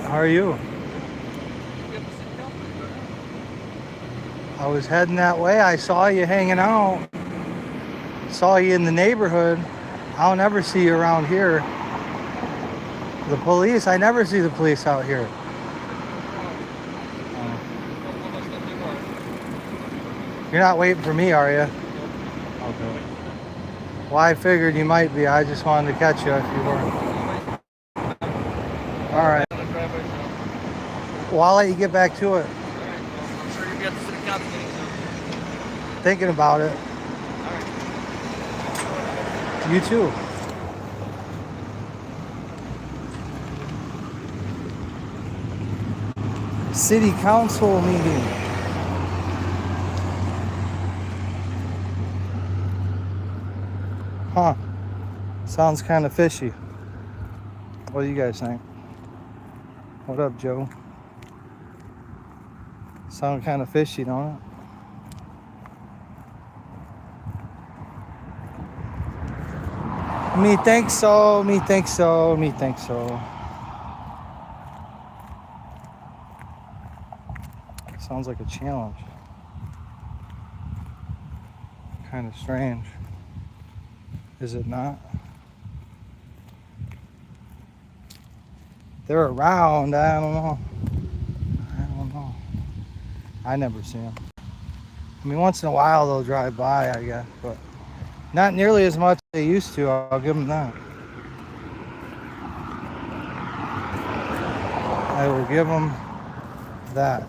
How are you? I was heading that way. I saw you hanging out. Saw you in the neighborhood. I don't ever see you around here. The police, I never see the police out here. You're not waiting for me, are you? Okay. Well, I figured you might be. I just wanted to catch you if you weren't. All right. Well, I'll let you get back to it. I'm sure you'll be at the city council meeting soon. Thinking about it. All right. You too. City council meeting. Huh. Sounds kind of fishy. What do you guys think? What up, Joe? Sound kind of fishy, don't it? Me think so, me think so, me think so. Sounds like a challenge. Kind of strange. Is it not? They're around, I don't know. I never see them. I mean, once in a while they'll drive by, I guess, but not nearly as much as they used to. I'll give them that. I will give them that.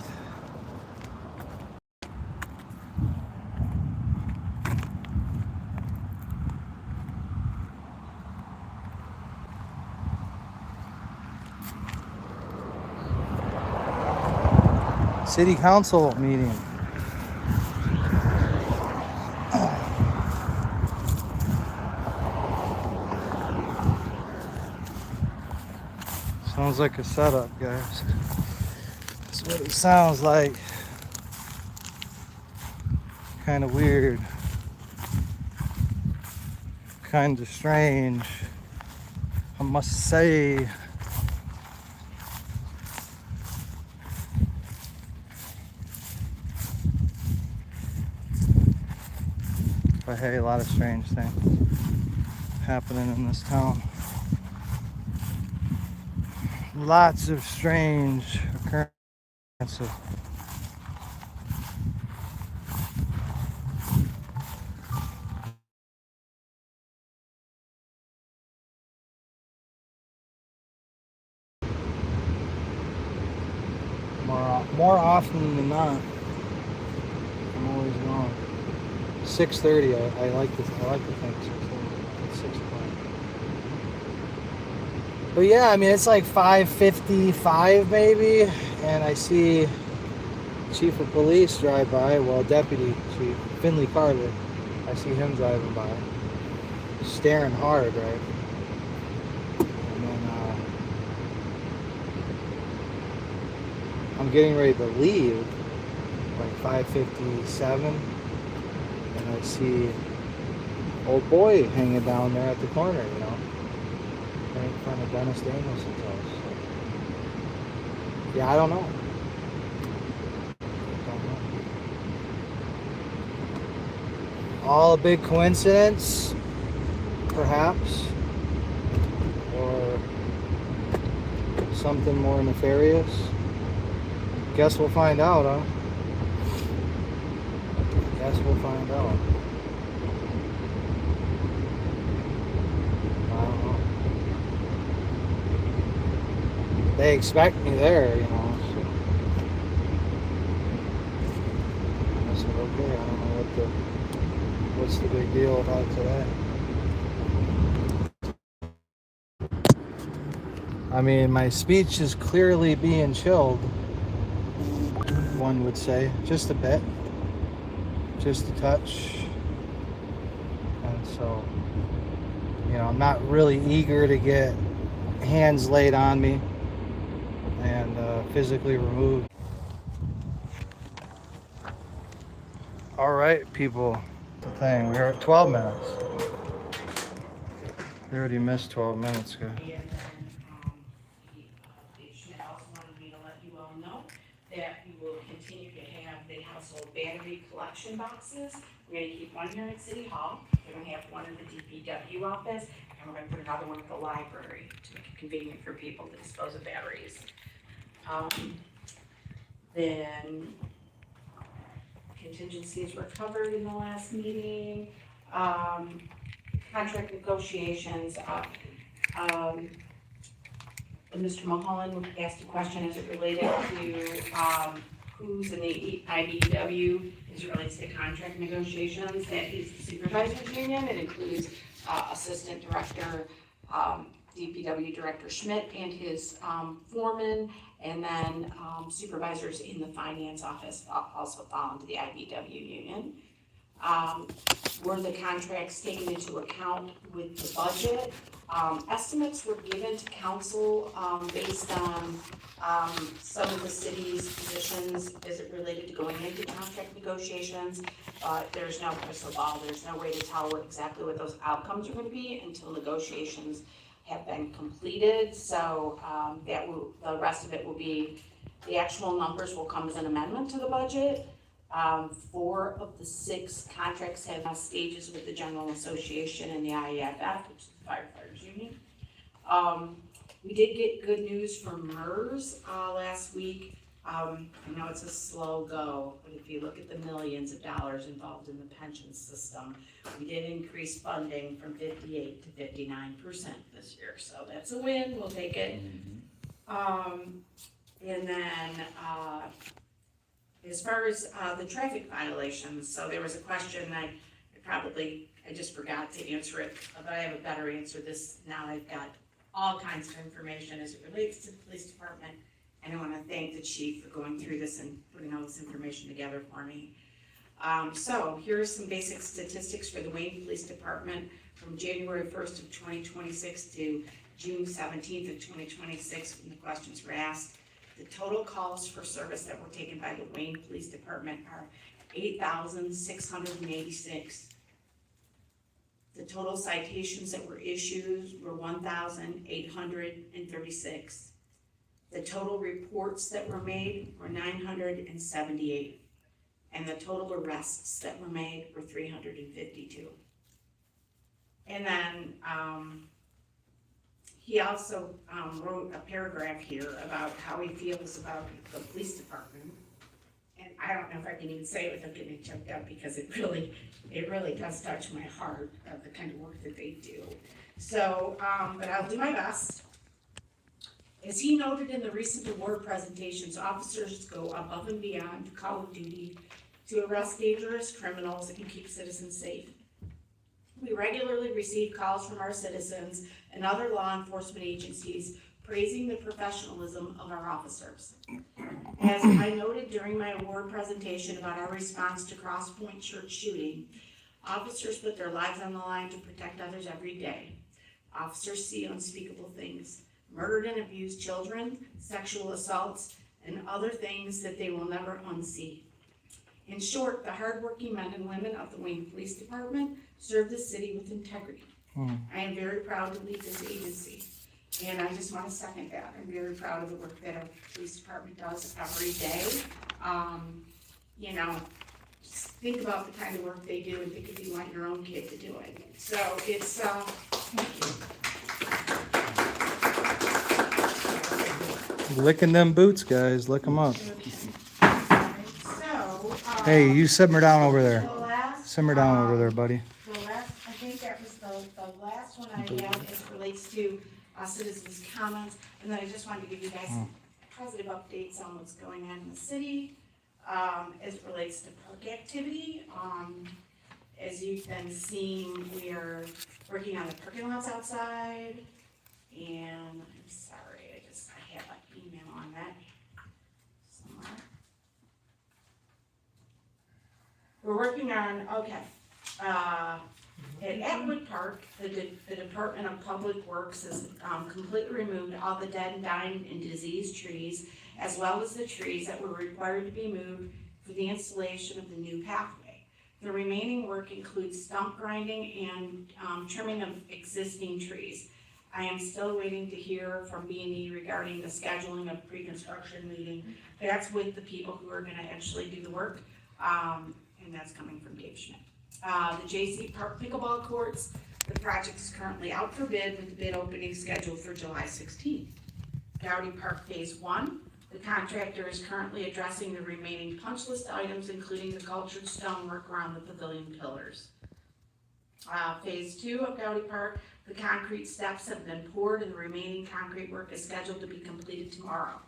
City council meeting. Sounds like a setup, guys. That's what it sounds like. Kind of weird. Kind of strange, I must say. But hey, a lot of strange things happening in this town. Lots of strange occurrences. More often than not, I'm always gone. 6:30. I like to think 6:30. It's 6 o'clock. But yeah, I mean it's like 5:55 maybe, and I see Chief of Police drive by. Well, Deputy Chief Finley Carter. I see him driving by, staring hard, right? And then I'm getting ready to leave, like 5:57, and I see old boy hanging down there at the corner, you know, right in front of Dennis Danielson's house. So, yeah, I don't know. All a big coincidence, perhaps, or something more nefarious. Guess we'll find out, huh? Guess we'll find out. I don't know. They expect me there, you know. So I said, okay, I don't know what's the big deal about today. I mean, my speech is clearly being chilled, one would say, just a bit, just a touch. And so, you know, I'm not really eager to get hands laid on me and physically removed. All right, people, the thing, we're at 12 minutes. We already missed 12 minutes, guys. household battery collection boxes. We're gonna keep one here at City Hall, we're gonna have one in the DPW office, and we're gonna put another one at the library to make it convenient for people to dispose of batteries. Then contingencies were covered in the last meeting. Contract negotiations, Mr. Mulholland asked a question as it related to, who's in the IBEW as it relates to contract negotiations. That is the supervisors union. It includes, Assistant Director, DPW Director Schmidt and his, foreman, and then, supervisors in the finance office also fall into the IBEW union. Were the contracts taken into account with the budget? Estimates were given to council, based on, some of the city's positions as it related to going into contract negotiations. There's no crystal ball, there's no way to tell exactly what those outcomes are gonna be until negotiations have been completed. So, the rest of it will be, the actual numbers will come as an amendment to the budget. 4 of the 6 contracts have stages with the General Association and the IEFF, which is the Firefighters Union. We did get good news from MERS last week. I know it's a slow go, but if you look at the millions of dollars involved in the pension system, we did increase funding from 58 to 59% this year, so that's a win, we'll take it. And then, as far as the traffic violations, so there was a question I just forgot to answer it, but I have a better answer now. I've got all kinds of information as it relates to the police department, and I want to thank the chief for going through this and putting all this information together for me. So here are some basic statistics for the Wayne Police Department from January 1st of 2026 to June 17th of 2026 when the questions were asked. The total calls for service that were taken by the Wayne Police Department are 8,686. The total citations that were issued were 1,836. The total reports that were made were 978. And the total arrests that were made were 352. And then, he also wrote a paragraph here about how he feels about the police department. And I don't know if I can even say it without getting choked up because it really does touch my heart of the kind of work that they do. So, but I'll do my best. As he noted in the recent award presentations, officers go above and beyond call of duty to arrest dangerous criminals and keep citizens safe. We regularly receive calls from our citizens and other law enforcement agencies praising the professionalism of our officers. As I noted during my award presentation about our response to Cross Point Church shooting, officers put their lives on the line to protect others every day. Officers see unspeakable things, murdered and abused children, sexual assaults, and other things that they will never unsee. In short, the hardworking men and women of the Wayne Police Department serve the city with integrity. I am very proud to lead this agency, and I just want to second that. I'm very proud of the work that our police department does every day. You know, just think about the kind of work they do and think if you want your own kid to do it. So it's, thank you. Licking them boots, guys. Lick them up. Okay. So, hey, you simmer down over there. Simmer down over there, buddy. I think that was the last one I had as it relates to citizens' comments. And then I just wanted to give you guys some positive updates on what's going on in the city as it relates to park activity. As you've been seeing, we are working on the parking lots outside. And I'm sorry, I have an email on that somewhere. We're working on, at Atwood Park, the Department of Public Works has completely removed all the dead, dying, and diseased trees, as well as the trees that were required to be moved for the installation of the new pathway. The remaining work includes stump grinding and trimming of existing trees. I am still waiting to hear from B&E regarding the scheduling of pre-construction meeting. That's with the people who are gonna actually do the work. and that's coming from Dave Schmidt. The J.C. Park pickleball courts, the project is currently out for bid with the bid opening scheduled for July 16th. Gowdy Park Phase 1, the contractor is currently addressing the remaining punch list items, including the cultured stonework around the pavilion pillars. Phase 2 of Gowdy Park, the concrete steps have been poured and the remaining concrete work is scheduled to be completed tomorrow.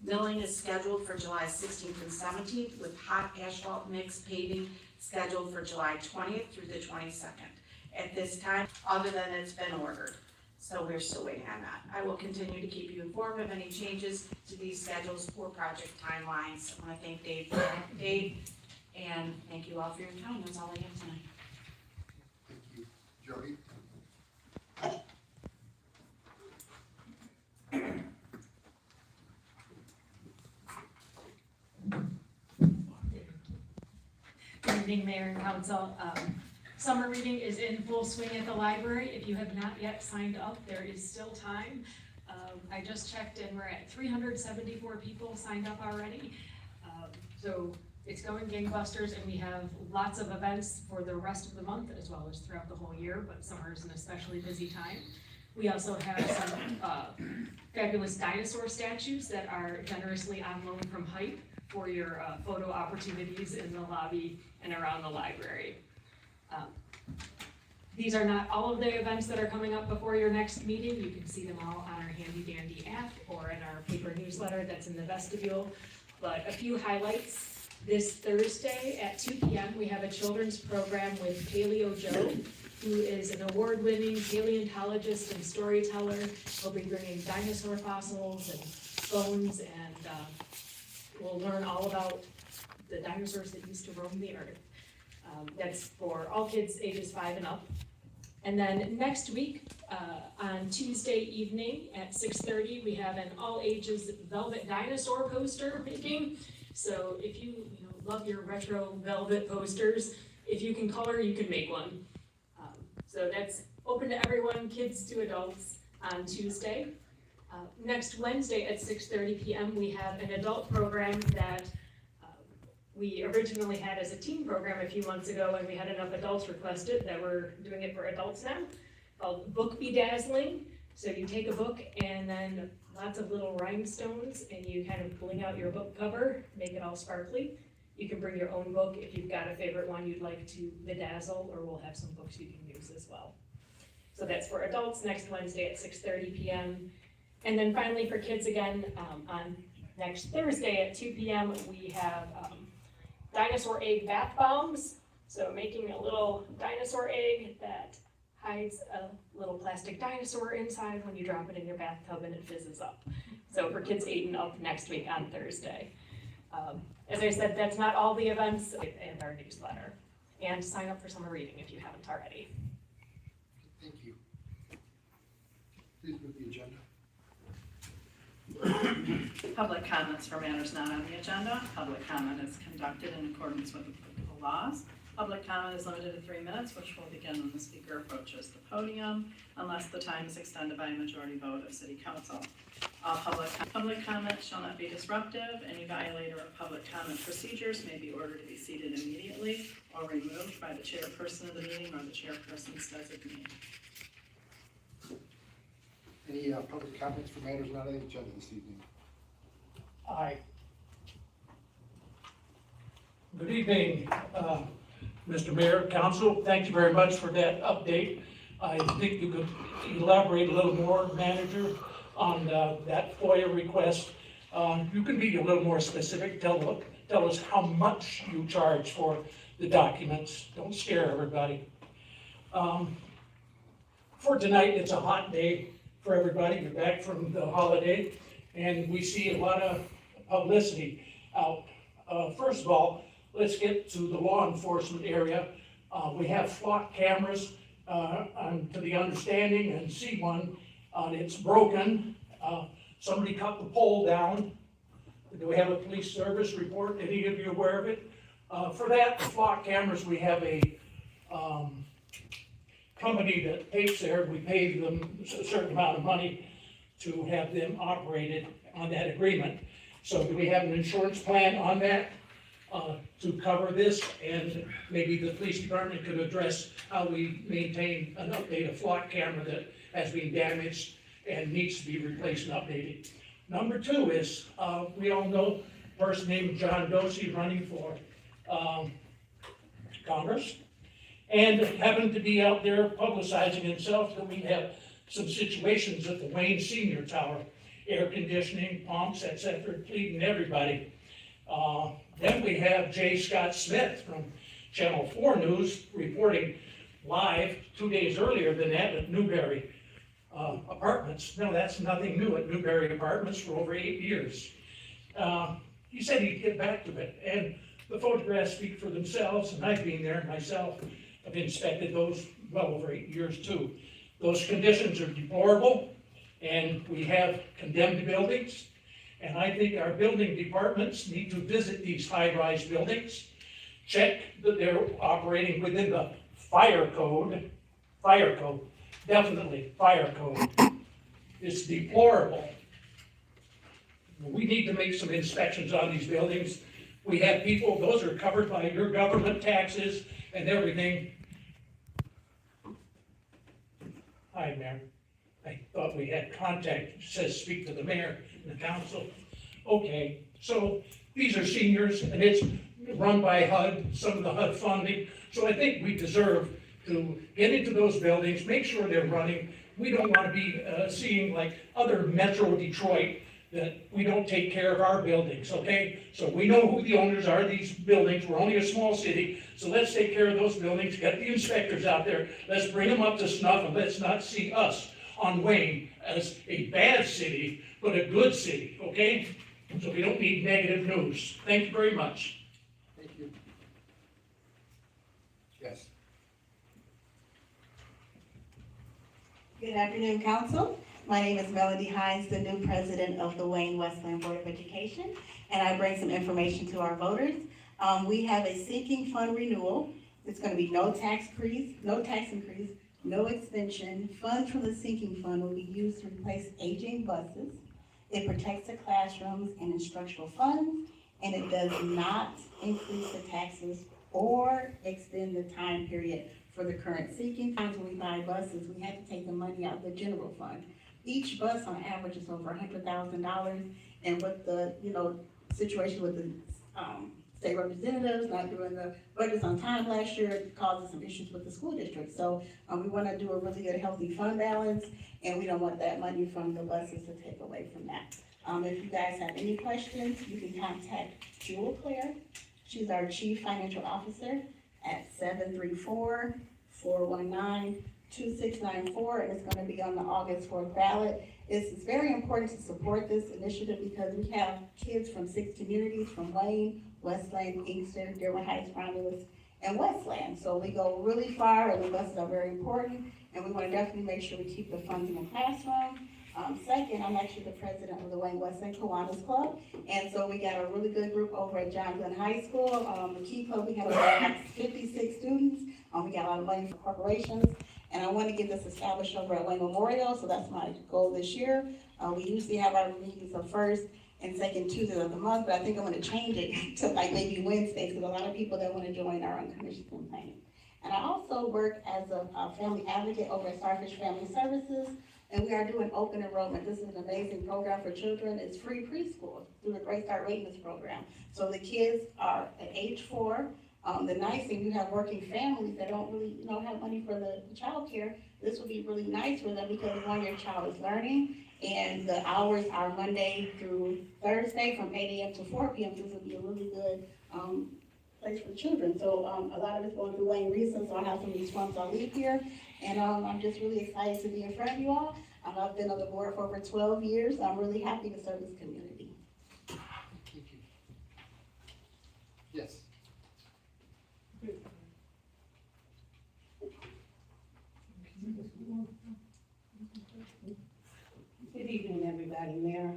Milling is scheduled for July 16th and 17th with hot asphalt mix paving scheduled for July 20th through the 22nd. At this time, other than it's been ordered. So we're still waiting on that. I will continue to keep you informed of any changes to these schedules or project timelines. I want to thank Dave, and thank you all for your time. That's all I have tonight. Thank you. Jody? Good evening, Mayor and Council. Summer reading is in full swing at the library. If you have not yet signed up, there is still time. I just checked and we're at 374 people signed up already. So it's going gangbusters, and we have lots of events for the rest of the month as well as throughout the whole year, but summer is an especially busy time. We also have some fabulous dinosaur statues that are generously on loan from Hype for your photo opportunities in the lobby and around the library. These are not all of the events that are coming up before your next meeting. You can see them all on our handy dandy app or in our paper newsletter that's in the vestibule. But a few highlights. This Thursday at 2 p.m. we have a children's program with Paleo Joe, who is an award-winning paleontologist and storyteller. He'll be bringing dinosaur fossils and bones, and we'll learn all about the dinosaurs that used to roam the earth. That's for all kids ages 5 and up. And then next week, on Tuesday evening at 6:30, we have an all-ages velvet dinosaur poster making. So if you love your retro velvet posters, if you can color, you can make one. So that's open to everyone, kids to adults, on Tuesday. Next Wednesday at 6:30 p.m., we have an adult program that we originally had as a teen program a few months ago, and we had enough adults request it that we're doing it for adults now, called Book Bedazzling. So you take a book and then lots of little rhinestones, and you kind of bling out your book cover, make it all sparkly. You can bring your own book if you've got a favorite one you'd like to bedazzle, or we'll have some books you can use as well. So that's for adults next Wednesday at 6:30 p.m. And then finally for kids again, on next Thursday at 2 p.m. we have dinosaur egg bath bombs. So making a little dinosaur egg that hides a little plastic dinosaur inside when you drop it in your bathtub and it fizzes up. So for kids 8 and up next week on Thursday. As I said, that's not all the events in our newsletter. And sign up for summer reading if you haven't already. Thank you. Please move the agenda. Public comments for matters not on the agenda. Public comment is conducted in accordance with applicable laws. Public comment is limited to 3 minutes, which will begin when the speaker approaches the podium, unless the time is extended by a majority vote of City Council. All public comment shall not be disruptive. Any violator of public comment procedures may be ordered to be seated immediately or removed by the chairperson of the meeting or the chairperson's designee. Any public comments for matters not on the agenda this evening? Aye. Good evening, Mr. Mayor, Council. Thank you very much for that update. I think you could elaborate a little more, Manager, on that FOIA request. You can be a little more specific. Tell us how much you charge for the documents. Don't scare everybody. For tonight, it's a hot day for everybody. You're back from the holiday, and we see a lot of publicity out. First of all, let's get to the law enforcement area. We have flock cameras, to the understanding, and see one, it's broken. Somebody cut the pole down. Do we have a police service report? Any of you aware of it? For that, the flock cameras, we have a company that takes there. We pay them a certain amount of money to have them operated on that agreement. So do we have an insurance plan on that? to cover this, and maybe the police department could address how we maintain and update a flock camera that has been damaged and needs to be replaced and updated. Number two is, we all know a person named John Dorsey running for Congress, and happened to be out there publicizing himself that we have some situations at the Wayne Senior Tower, air conditioning, pumps, etc., pleading everybody. Then we have J. Scott Smith from Channel 4 News reporting live 2 days earlier than that at Newberry Apartments. No, that's nothing new at Newberry Apartments for over 8 years. He said he'd get back to it, and the photographs speak for themselves, and I've been there myself. I've inspected those well over 8 years too. Those conditions are deplorable, and we have condemned buildings. And I think our building departments need to visit these high-rise buildings, check that they're operating within the fire code, definitely fire code. It's deplorable. We need to make some inspections on these buildings. We have people, those are covered by your government taxes and everything. Hi, Mayor. I thought we had contact, it says speak to the mayor and the council. Okay, so these are seniors and it's run by HUD, some of the HUD funding. So I think we deserve to get into those buildings, make sure they're running. We don't want to be seeing like other Metro Detroit that we don't take care of our buildings, okay? So we know who the owners are of these buildings. We're only a small city, so let's take care of those buildings, get the inspectors out there, let's bring them up to snuff, and let's not see us on Wayne as a bad city, but a good city, okay? So we don't need negative news. Thank you very much. Thank you. Yes. Good afternoon, Council. My name is Melody Hines, the new president of the Wayne Westland Board of Education, and I bring some information to our voters. We have a sinking fund renewal. It's going to be no tax increase, no extension. Funds from the sinking fund will be used to replace aging buses. It protects the classrooms and instructional funds, and it does not increase the taxes or extend the time period for the current sinking funds. When we buy buses, we have to take the money out of the general fund. Each bus on average is over $100,000, and with the, situation with the state representatives not doing the budgets on time last year, it causes some issues with the school district. So we want to do a really good, healthy fund balance, and we don't want that money from the buses to take away from that. If you guys have any questions, you can contact Jewel Claire. She's our Chief Financial Officer at 734-419-2694, and it's going to be on the August 4th ballot. It's very important to support this initiative because we have kids from 6 communities, from Wayne, Westland, Inkster, Dearborn Heights, Romulus, and Westland. So we go really far, and the buses are very important, and we want to definitely make sure we keep the funds in the classroom. Second, I'm actually the president of the Wayne Westland Kiwanis Club, and so we got a really good group over at John Glenn High School. The Key Club, we have about 56 students. We got a lot of money for corporations, and I want to get this established over at Wayne Memorial, so that's my goal this year. We usually have our meetings the first and second Tuesday of the month, but I think I'm going to change it to like maybe Wednesdays, because a lot of people that want to join our uncommissioned campaign. And I also work as a family advocate over at Starfish Family Services, and we are doing open enrollment. This is an amazing program for children. It's free preschool through the Great Start Readiness Program. So the kids are at age 4. The nice thing, you have working families that don't really, have money for the child care. This would be really nice for them because one, your child is learning, and the hours are Monday through Thursday from 8 a.m. to 4 p.m. So this would be a really good place for children. So a lot of it's going through Wayne Resources, so I have some of these funds I'll leave here. And I'm just really excited to be in front of you all. I've been on the board for over 12 years. I'm really happy to serve this community. Thank you. Yes. Good evening, everybody. Mayor.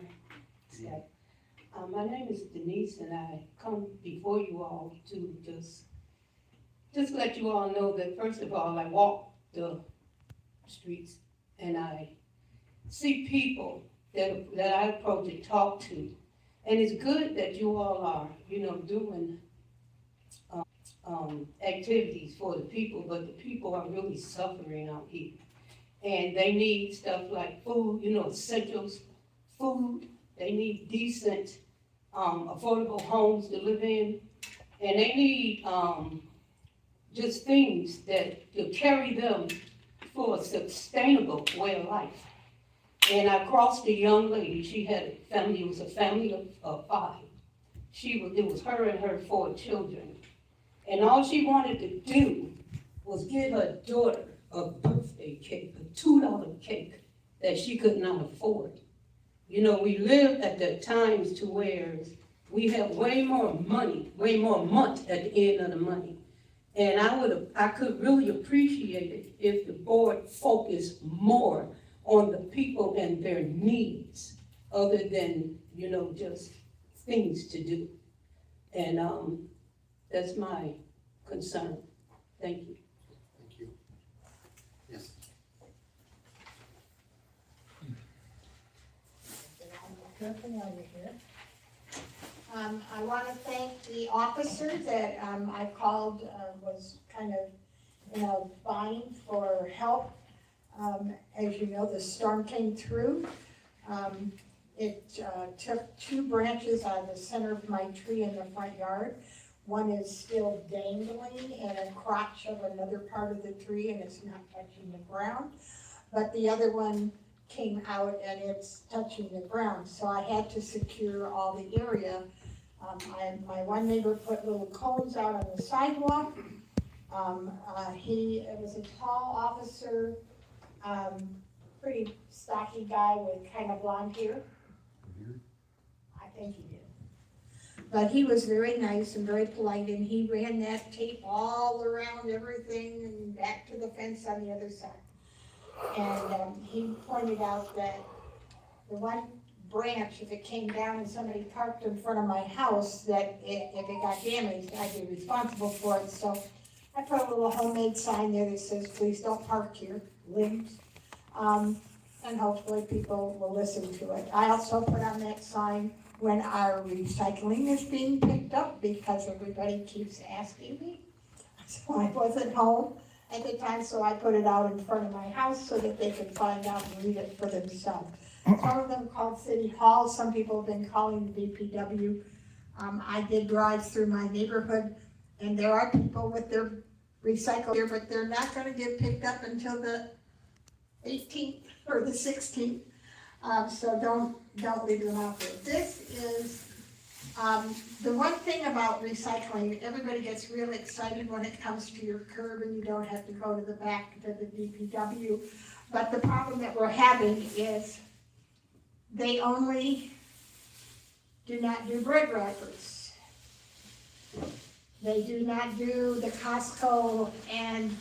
My name is Denise, and I come before you all to just let you all know that, first of all, I walk the streets and I see people that I approach and talk to. And it's good that you all are, doing activities for the people, but the people are really suffering out here. And they need stuff like food, you know, essentials, food. They need decent, affordable homes to live in. And they need, just things that to carry them for a sustainable way of life. And I crossed a young lady, she had a family, it was a family of 5. It was her and her 4 children. And all she wanted to do was give her daughter a birthday cake, a $2 cake that she could not afford. You know, we live at the times to where we have way more money, way more month at the end of the money. And I could really appreciate it if the board focused more on the people and their needs, other than, you know, just things to do. And that's my concern. Thank you. Thank you. Yes. I want to thank the officer that I called, was kind of in a bind for help. As you know, the storm came through. It took 2 branches out of the center of my tree in the front yard. One is still dangling in a crotch of another part of the tree, and it's not touching the ground. But the other one came out and it's touching the ground. So I had to secure all the area. My one neighbor put little cones out on the sidewalk. It was a tall officer, pretty stocky guy with kind of blonde hair. I think he did. But he was very nice and very polite, and he ran that tape all around everything and back to the fence on the other side. And he pointed out that the one branch, if it came down and somebody parked in front of my house, that if it got damaged, I'd be responsible for it. So I put a little homemade sign there that says, please don't park here, limbs. And hopefully people will listen to it. I also put on that sign when our recycling is being picked up, because everybody keeps asking me. So I wasn't home at the time, so I put it out in front of my house so that they could find out and read it for themselves. Some of them called City Hall, some people have been calling the DPW. I did drive through my neighborhood, and there are people with their recycle here, but they're not gonna get picked up until the 18th or the 16th. So don't leave them out there. This is, the one thing about recycling, everybody gets really excited when it comes to your curb and you don't have to go to the back to the DPW. But the problem that we're having is they only do not do bread wrappers. They do not do the Costco and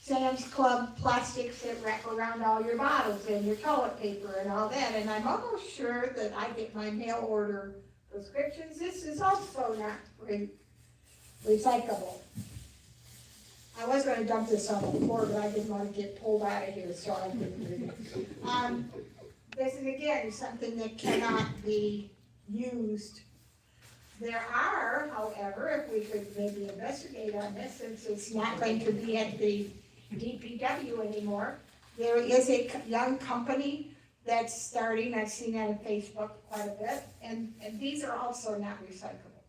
Sam's Club plastics that wrap around all your bottles and your toilet paper and all that. And I'm almost sure that I get my mail order prescriptions. This is also not recyclable. I was going to dump this on the floor, but I didn't want to get pulled out of here, so I didn't read it. This is, again, something that cannot be used. There are, however, if we could maybe investigate on this, since it's not going to be at the DPW anymore, there is a young company that's starting. I've seen that on Facebook quite a bit, and these are also not recyclable.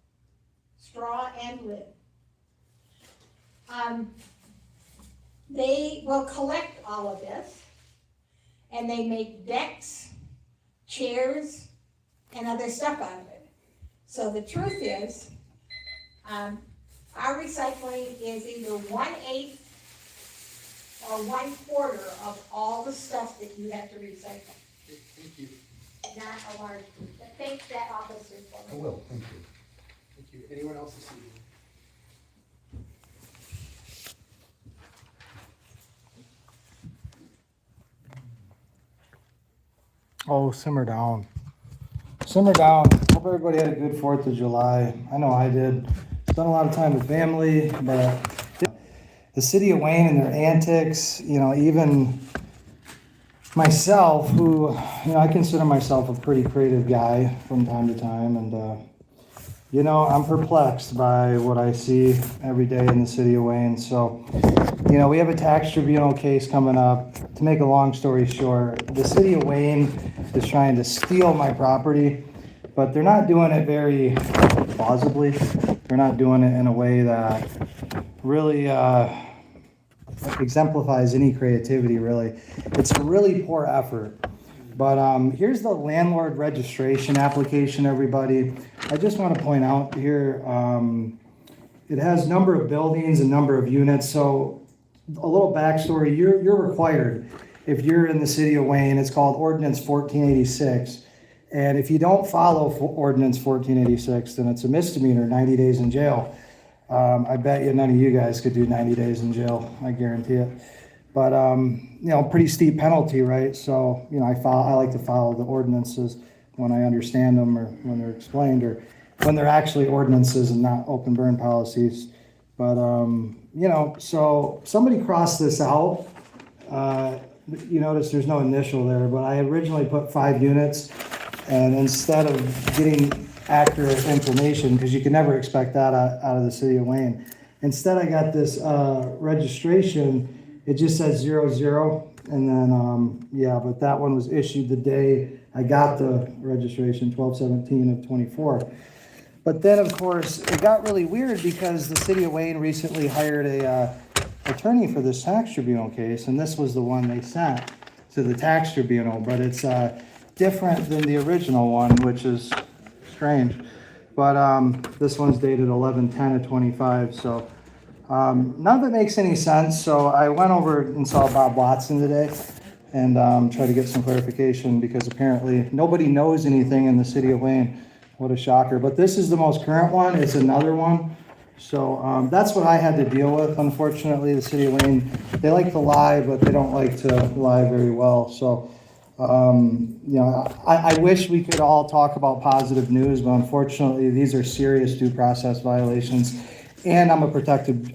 Straw and lid. They will collect all of this, and they make decks, chairs, and other stuff out of it. So the truth is, our recycling is either 1/8 or 1/4 of all the stuff that you have to recycle. Thank you. Not a large group. But thank that officer for I it. will, thank you. Thank you. Anyone else this evening? Oh, simmer down. Simmer down. Hope everybody had a good 4th of July. I know I did. Spent a lot of time with family, but the city of Wayne and their antics, you know, even myself, who, you know, I consider myself a pretty creative guy from time to time, and You know, I'm perplexed by what I see every day in the city of Wayne. So, you know, we have a tax tribunal case coming up. To make a long story short, the city of Wayne is trying to steal my property, but they're not doing it very plausibly. They're not doing it in a way that really exemplifies any creativity, really. It's a really poor effort. But here's the landlord registration application, everybody. I just want to point out here, it has number of buildings and number of units. So a little backstory, you're required, if you're in the city of Wayne, it's called Ordinance 1486. And if you don't follow Ordinance 1486, then it's a misdemeanor, 90 days in jail. I bet you none of you guys could do 90 days in jail, I guarantee it. But, you know, pretty steep penalty, right? So, you know, I like to follow the ordinances when I understand them, or when they're explained, or when they're actually ordinances and not open burn policies. But, you know, so somebody crossed this out. You notice there's no initial there, but I originally put 5 units, and instead of getting accurate information, because you can never expect that out of the city of Wayne, instead I got this registration. It just says 00, and then, yeah, but that one was issued the day I got the registration, 12/17 of 24. But then, of course, it got really weird because the city of Wayne recently hired a attorney for this tax tribunal case, and this was the one they sent to the tax tribunal, but it's different than the original one, which is strange. But this one's dated 11/10 of 25, so none of it makes any sense. So I went over and saw Bob Watson today and tried to get some clarification, because apparently nobody knows anything in the city of Wayne. What a shocker. But this is the most current one. It's another one. So that's what I had to deal with. Unfortunately, the city of Wayne, they like to lie, but they don't like to lie very well. So, you know, I wish we could all talk about positive news, but unfortunately, these are serious due process violations. And I'm a protected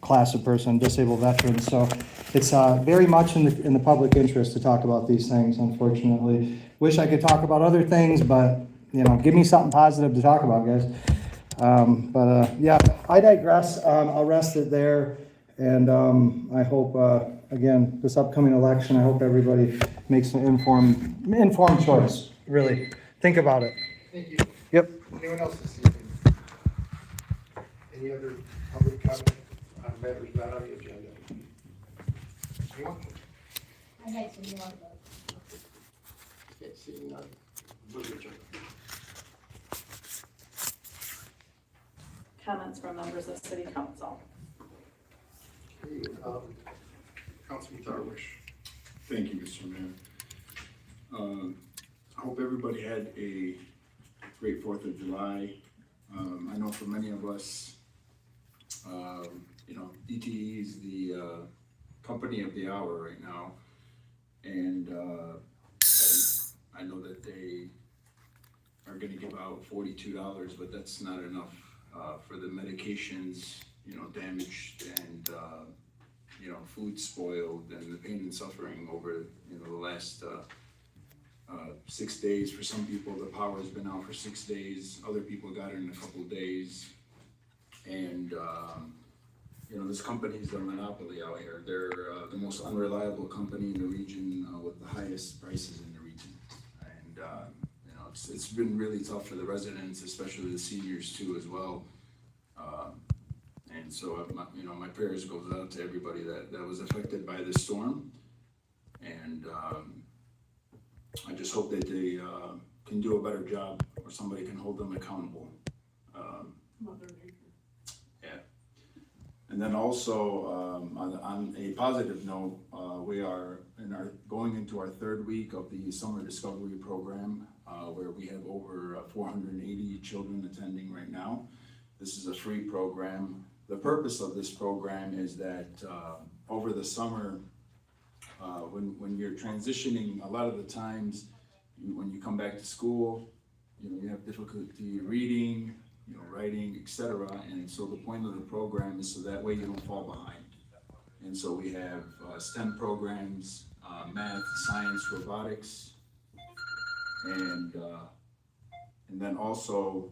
class of person, disabled veteran, so it's very much in the public interest to talk about these things, unfortunately. Wish I could talk about other things, but, you know, give me something positive to talk about, guys. Yeah, I digress. I'll rest it there, and I hope, again, this upcoming election, I hope everybody makes an informed choice, really. Think about it. Thank you. Yep. Anyone else this evening? Any other public comment on matters not on the agenda? Anyone? I had some more, Okay, seeing none. Move to adjourn. Comments from members of city council. Okay, Councilman Darwish. Thank you, Mr. Mayor. I hope everybody had a great 4th of July. I know for many of us, you know, DTE is the company of the hour right now. And I know that they are gonna give out $42, but that's not enough for the medications, you know, damaged and, you know, food spoiled, and the pain and suffering over, you know, the last 6 days. For some people, the power's been out for 6 days. Other people got it in a couple of days. And, you know, this company's the monopoly out here. They're the most unreliable company in the region with the highest prices in the region. And, you know, it's been really tough for the residents, especially the seniors too as well. And so, you know, my prayers goes out to everybody that was affected by this storm. And I just hope that they can do a better job, or somebody can hold them accountable. Yeah. And then also, on a positive note, we are going into our 3rd week of the Summer Discovery Program, where we have over 480 children attending right now. This is a free program. The purpose of this program is that over the summer, when you're transitioning, a lot of the times when you come back to school, you know, you have difficulty reading, you know, writing, etc. And so the point of the program is so that way you don't fall behind. And so we have STEM programs, math, science, robotics, and then also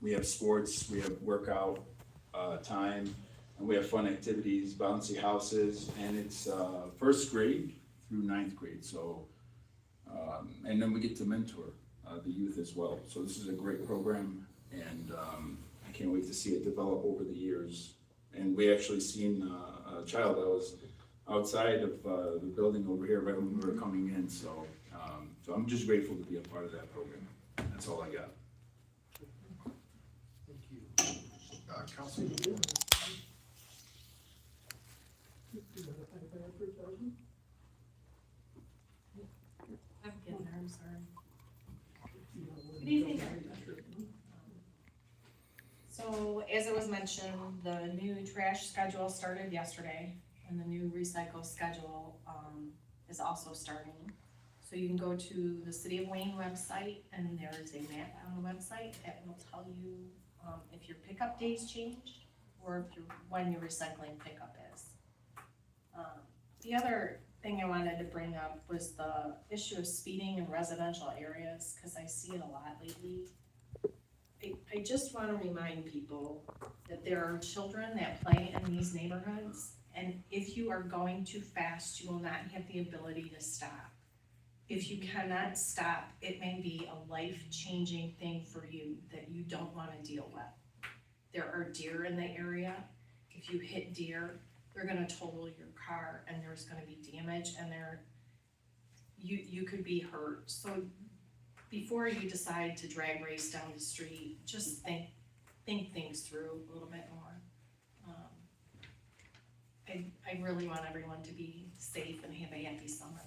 We have sports, we have workout time, and we have fun activities, bouncy houses, and it's first grade through ninth grade. So, and then we get to mentor the youth as well. So this is a great program, and I can't wait to see it develop over the years. And we actually seen a child that was outside of the building over here right when we were coming in. So, so I'm just grateful to be a part of that program. That's all I got. Thank you. Councilman Moore. I'm getting there, I'm sorry. Good evening. So as it was mentioned, the new trash schedule started yesterday and the new recycle schedule is also starting. So you can go to the City of Wayne website and there is a map on the website that will tell you if your pickup days changed or if when your recycling pickup is. The other thing I wanted to bring up was the issue of speeding in residential areas, because I see it a lot lately. I just want to remind people that there are children that play in these neighborhoods, and if you are going too fast, you will not have the ability to stop. If you cannot stop, it may be a life-changing thing for you that you don't want to deal with. There are deer in the area. If you hit deer, they're gonna total your car and there's gonna be damage and you could be hurt. So before you decide to drag race down the street, just think things through a little bit more. I really want everyone to be safe and have a happy summer.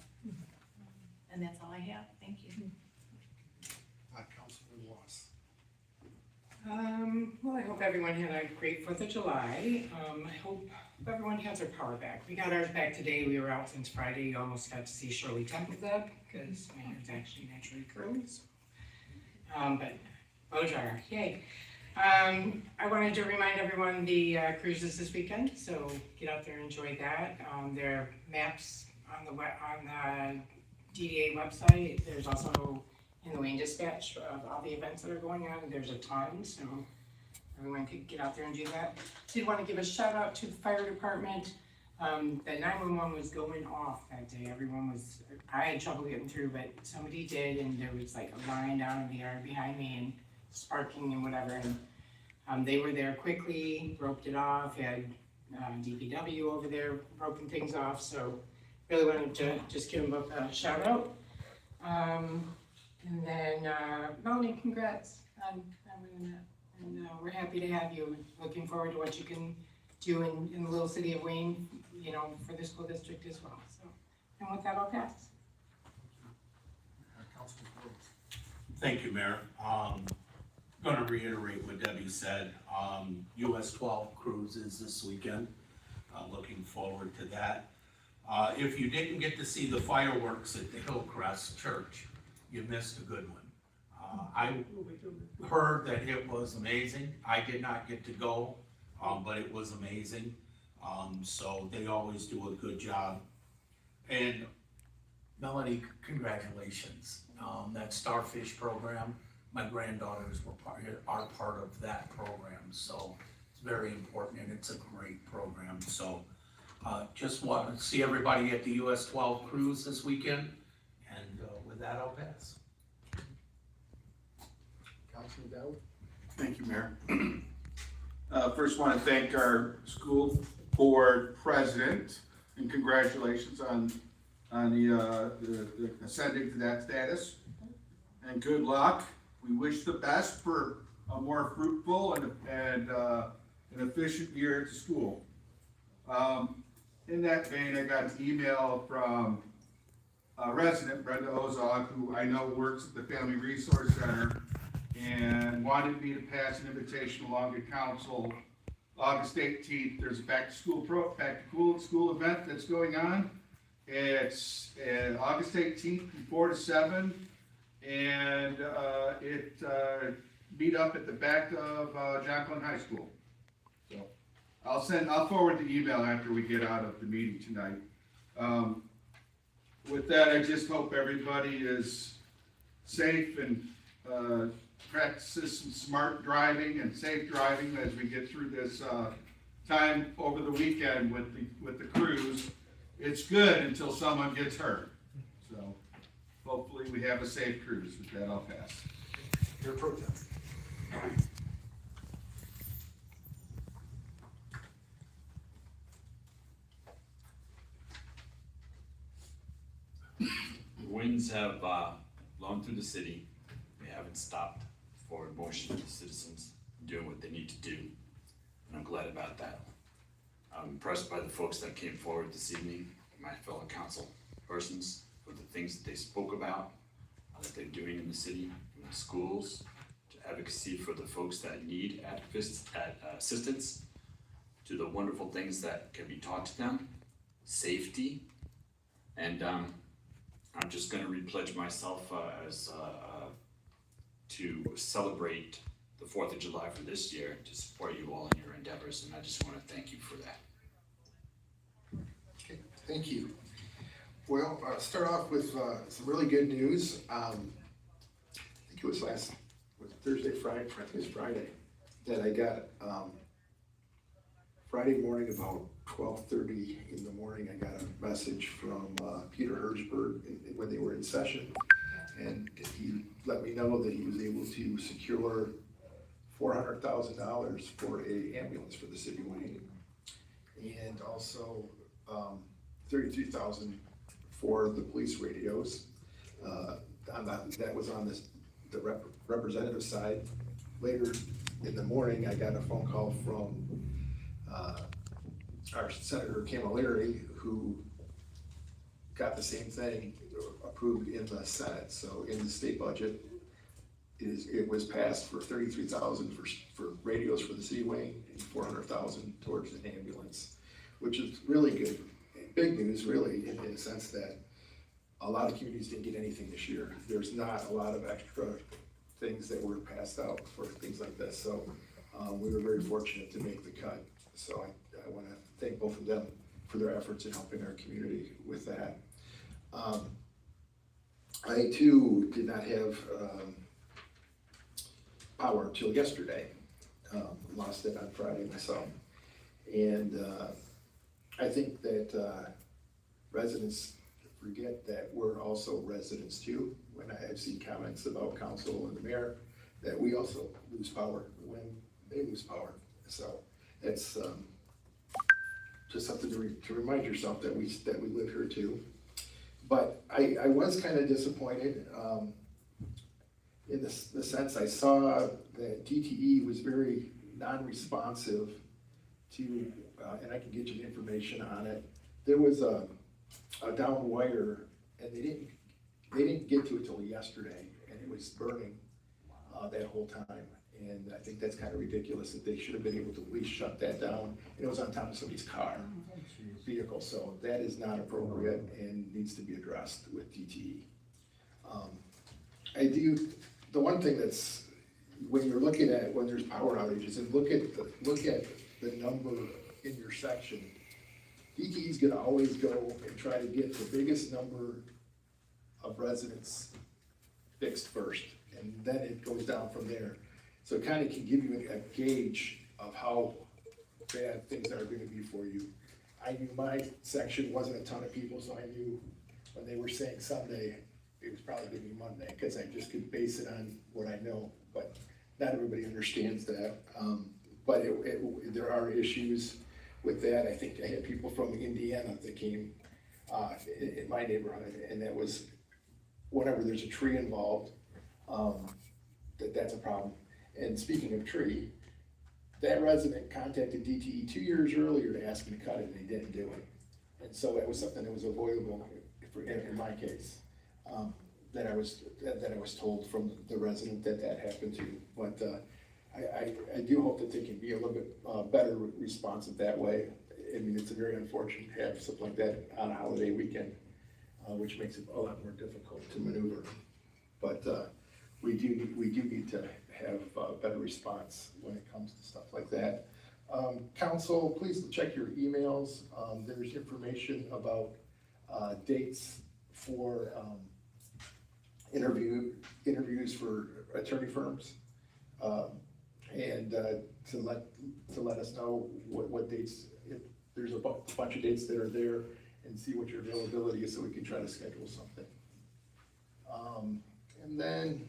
And that's all I have, thank you. Councilman Ross. Well, I hope everyone had a great 4th of July. I hope everyone has their power back. We got ours back today. We were out since Friday. You almost got to see Shirley Temple's up because my hair is actually naturally curly. So. But blow dryer, yay. I wanted to remind everyone the cruises this weekend, so get out there and enjoy that. There are maps on the DDA website. There's also in the Wayne Dispatch of all the events that are going on. There's a ton, so everyone could get out there and do that. Did want to give a shout out to the fire department. The 911 was going off that day. I had trouble getting through, but somebody did, and there was like a line down in the yard behind me and sparking and whatever. And they were there quickly, roped it off, had DPW over there broken things off. So really wanted to just give them a shout out. And then, Melanie, congrats on winning that. And we're happy to have you. Looking forward to what you can do in the little city of Wayne, for the school district as well. So, and with that, I'll pass. Councilman Rhodes. Thank you, Mayor. Going to reiterate what Debbie said. US 12 cruises this weekend. Looking forward to that. If you didn't get to see the fireworks at the Hillcrest Church, you missed a good one. I heard that it was amazing. I did not get to go, but it was amazing. So they always do a good job. And Melanie, congratulations. That Starfish program, my granddaughters are part of that program. So it's very important and it's a great program. So just want to see everybody at the US 12 cruise this weekend. And with that, I'll pass. Councilman Dowd. Thank you, Mayor. First, want to thank our school board president and congratulations on the ascending to that status. And good luck. We wish the best for a more fruitful and an efficient year at the school. In that vein, I got an email from a resident, Brenda Ozog, who I know works at the Family Resource Center, and wanted me to pass an invitation along to council. August 18th, there's a back to school event that's going on. It's August 18th from 4 to 7, and meet up at the back of John Glenn High School. So I'll forward the email after we get out of the meeting tonight. With that, I just hope everybody is safe and practices some smart driving and safe driving as we get through this, time over the weekend with the crews. It's good until someone gets hurt. So hopefully we have a safe cruise. With that, I'll pass. Your protest. Winds have blown through the city. They haven't stopped forward motion of the citizens doing what they need to do, and I'm glad about that. I'm impressed by the folks that came forward this evening, my fellow council persons, for the things that they spoke about, that they're doing in the city, in the schools, to advocacy for the folks that need assistance, to the wonderful things that can be taught to them, safety, and I'm just gonna repledge myself to celebrate the 4th of July for this year, to support you all in your endeavors, and I just wanna thank you for that. Okay, thank you. Well, start off with some really good news. I think it was Thursday, Friday, I think it was Friday, that I got, Friday morning about 12:30 in the morning, I got a message from Peter Hertzberg when they were in session. And he let me know that he was able to secure $400,000 for an ambulance for the city of Wayne. And also $33,000 for the police radios. That was on the representative side. Later in the morning, I got a phone call from our Senator Camilleri, who got the same thing approved in the Senate. So in the state budget, it was passed for $33,000 for radios for the city of Wayne and $400,000 towards an ambulance, which is really good. Big news, really, in the sense that a lot of communities didn't get anything this year. There's not a lot of extra things that were passed out for things like this. So we were very fortunate to make the cut. So I want to thank both of them for their efforts in helping our community with that. I too did not have power till yesterday. Lost it on Friday myself. And I think that residents forget that we're also residents too. When I've seen comments about council and the mayor, that we also lose power when they lose power. So it's just something to remind yourself that we live here too. But I was kind of disappointed in the sense I saw that DTE was very non-responsive to, and I can get you the information on it. There was a down wire, and they didn't get to it till yesterday, and it was burning that whole time. And I think that's kind of ridiculous that they should have been able to at least shut that down. And it was on top of somebody's vehicle, so that is not appropriate and needs to be addressed with DTE. The one thing that's, when you're looking at when there's power outages, and look at the number in your section. DTE is gonna always go and try to get the biggest number of residents fixed first, and then it goes down from there. So it kind of can give you a gauge of how bad things are gonna be for you. I knew my section wasn't a ton of people, so I knew when they were saying Sunday, it was probably gonna be Monday, because I just could base it on what I know, but not everybody understands that. But there are issues with that. I think I had people from Indiana that came in my neighborhood, and that was whenever there's a tree involved, that's a problem. And speaking of tree, that resident contacted DTE 2 years earlier to ask me to cut it, and they didn't do it. And so that was something that was avoidable in my case, that I was told from the resident that happened to. But I do hope that they can be a little bit better responsive that way. I mean, it's very unfortunate to have something like that on a holiday weekend, which makes it a lot more difficult to maneuver. But we do need to have a better response when it comes to stuff like that. Council, please check your emails. There's information about dates for interviews for attorney firms. And to let us know what dates, if there's a bunch of dates that are there, and see what your availability is so we can try to schedule something. And then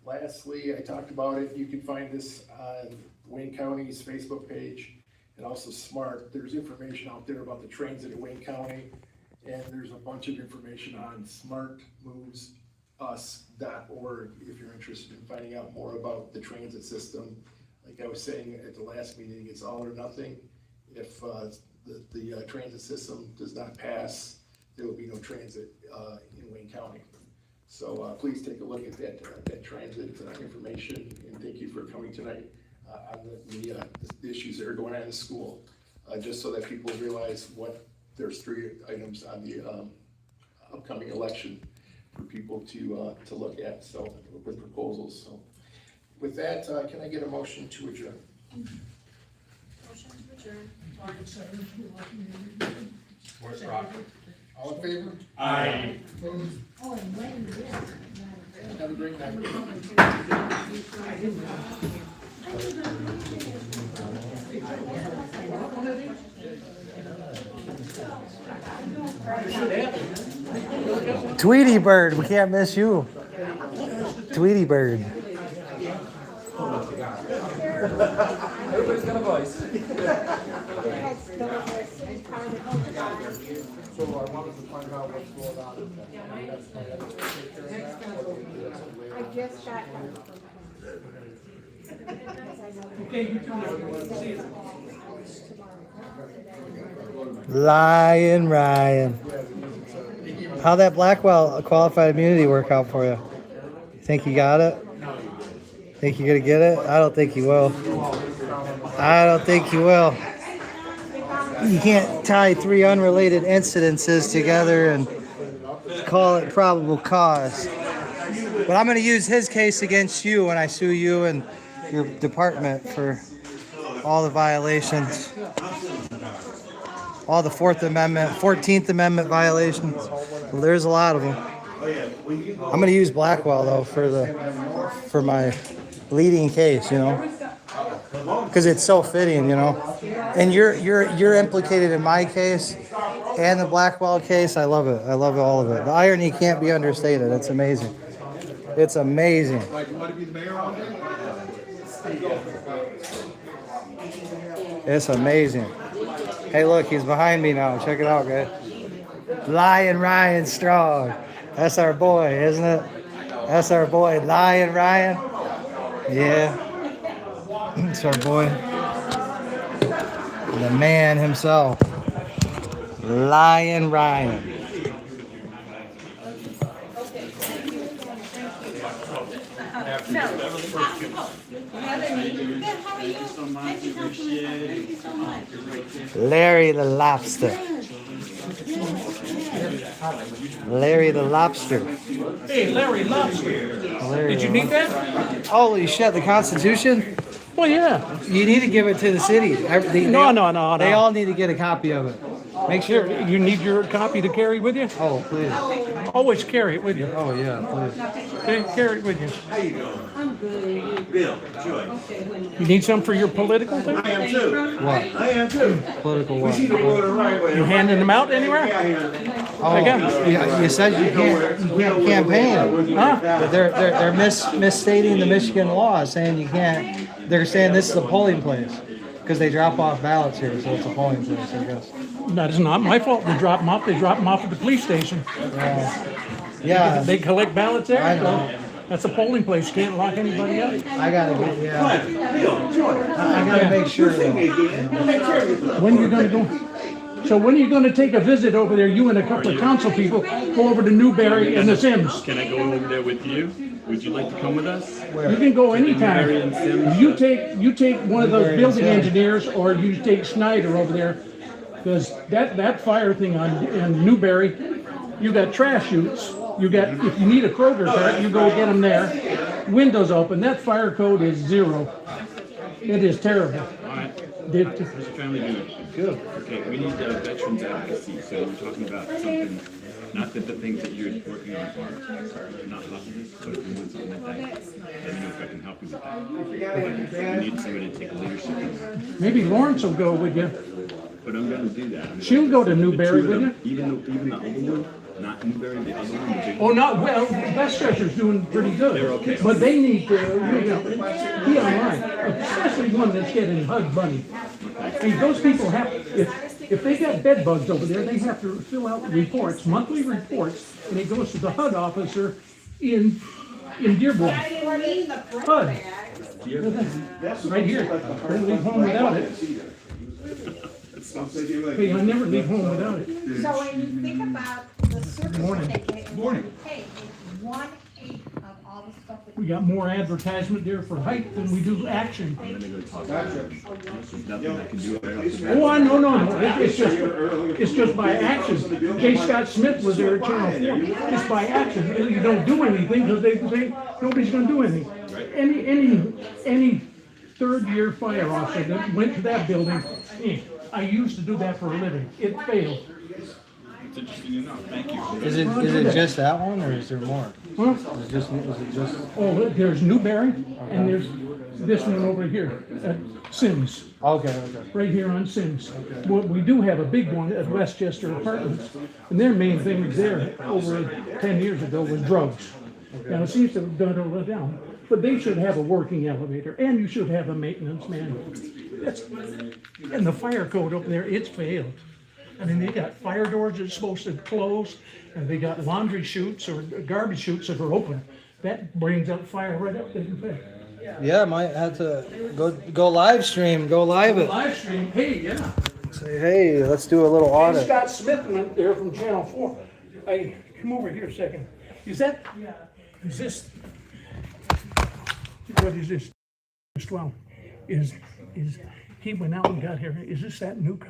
lastly, I talked about it, you can find this on Wayne County's Facebook page and also SMART. There's information out there about the transit in Wayne County, and there's a bunch of information on smartmovesus.org if you're interested in finding out more about the transit system. Like I was saying at the last meeting, it's all or nothing. If the transit system does not pass, there will be no transit in Wayne County. So please take a look at that transit information, and thank you for coming tonight on the issues that are going on in the school, just so that people realize there's 3 items on the upcoming election for people to look at, so with proposals. So with that, can I get a motion to adjourn? Motion to adjourn. All in favor? Aye. Opposed? Have a great night. Tweety Bird, we can't miss you. Tweety Bird. Everybody's got a voice. So I wanted to find out what's going on. I just got. Lion Ryan. How'd that Blackwell qualified immunity work out for you? Think you got it? Think you're gonna get it? I don't think you will. I don't think you will. You can't tie 3 unrelated incidences together and call it probable cause. But I'm gonna use his case against you when I sue you and your department for all the violations. All the 4th Amendment, 14th Amendment violations. Well, there's a lot of them. I'm gonna use Blackwell though for my leading case, you know, because it's so fitting, you know. And you're implicated in my case and the Blackwell case. I love it. I love all of it. The irony can't be understated. It's amazing. It's amazing. Like, you want to be the mayor one day? It's amazing. Hey, look, he's behind me now. Check it out, guys. Lion Ryan Strong. That's our boy, isn't it? That's our boy, Lion Ryan. Yeah. It's our boy. The man himself. Lion Ryan. Larry the Lobster. Larry the Lobster. Hey, Larry Lobster. Larry Did you the need Lobster. that? Holy shit, the Constitution? Well, yeah. You need to give it to the city. No. They all need to get a copy of it. Make sure. Here, you need your copy to carry with you? Oh, please. Always carry it with you. Oh, yeah, please. Okay, carry it with you. How you doing? I'm good. Bill, Joy. You need some for your political thing? I am too. What? I am too. Political We what? see the world the right way. You handing them out anywhere? Oh, you said you can't campaign. Huh? But they're misstating the Michigan law, saying you can't. They're saying this is a polling place because they drop off ballots here, so it's a polling place, I guess. That is not my fault. They drop them off. They drop them off at the police station. Yeah, They collect ballots there. I know. So that's a polling place. You can't lock anybody up. I gotta get. Yeah, Bill, Joy. I gotta make sure. Though. When are you going to go? So when are you going to take a visit over there? You and a couple of council people go over to Newberry and the Sims. Can I go over there with you? Would you like to come with us? You can go anytime. You take one of those building engineers, or you take Snyder over there, because that fire thing on Newberry, you got trash chutes. You got, if you need a Kroger cart, you go get them there. Windows open. That fire code is 0. It is terrible. All right. Did, How's your family doing? good. Okay, we need veterans advocacy, so we're talking about something, not that the things that you're working on are not positive, but if you want something like that, let me know if I can help you with that. We need somebody to take a leadership role. Maybe Lawrence will go with you. But I'm gonna do that. She'll go to Newberry, The two of wouldn't them, even the other one, not Newberry, the other one, the big Oh, not, well, Westchester's doing pretty good. They're okay. But they need to, be online, especially one that's getting HUD money. I mean, those people have, if they got bed bugs over there, they have to fill out reports, monthly reports, and it goes to the HUD officer in Dearborn. HUD. Right here. Don't leave home without it. Hey, I never leave home without it. So when you think about the service Morning. ticket and Morning. what we pay, it's 1/8 of all the stuff that. We got more advertisement there for height than we do action. I'm gonna go talk to them. There's nothing I can do right off the bat. Oh, I no, no, it's just by action. J. Scott Smith was there at Channel 4, just by action. You don't do anything because nobody's gonna do anything. Any third-year fire officer that went to that building, I used to do that for a living. It failed. It's interesting enough, thank you. Is it just that one, or is there more? Huh? Is it just? Oh, there's Newberry, and there's this one over here, at Sims. Okay. Right here on Sims. Well, we do have a big one at Westchester Apartments, and their main thing there over 10 years ago was drugs. Now, it seems to have done a little down, but they should have a working elevator, and you should have a maintenance man. And the fire code up there, it's failed. I mean, they got fire doors that's supposed to close, and they got laundry chutes or garbage chutes that are open. That brings up fire right up there. Yeah, might have to go live stream, go live it. Live stream, hey, yeah. Say, hey, let's do a little Hey, audit. Scott Smith went there from Channel 4. Hey, come over here a second. Is this, what is this? 12. Is, he went out and got here. Is this that new car?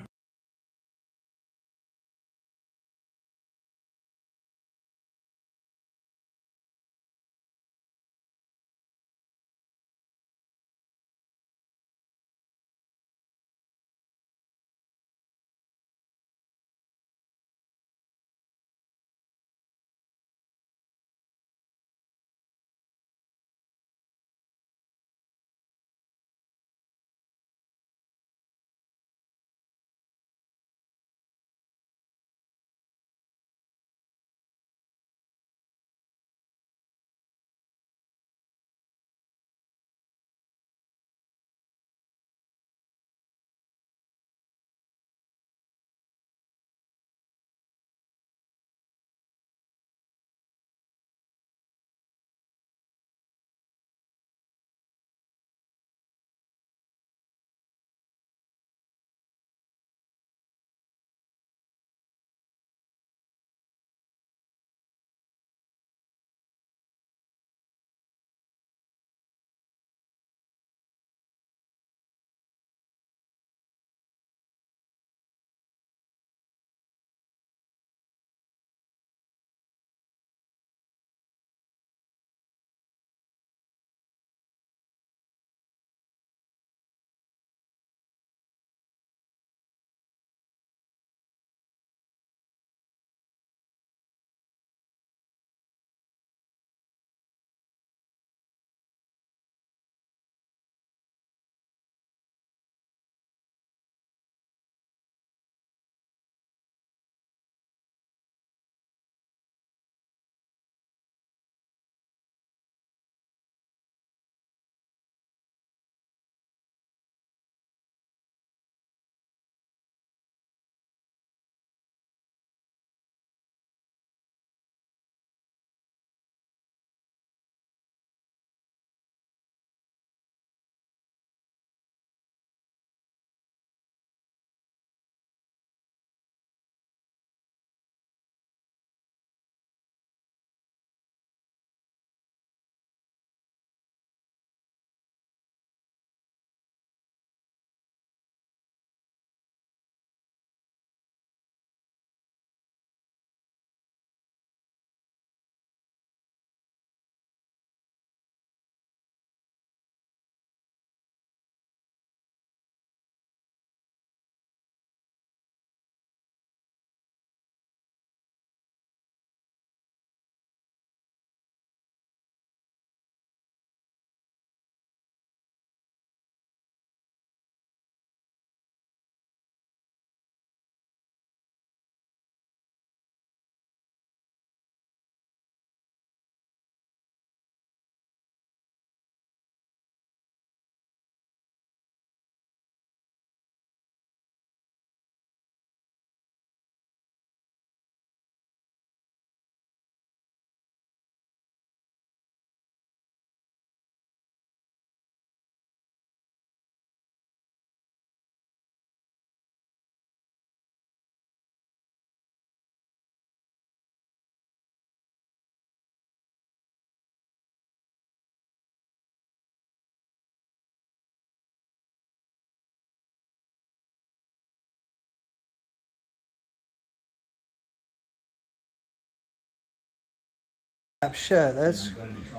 Shit,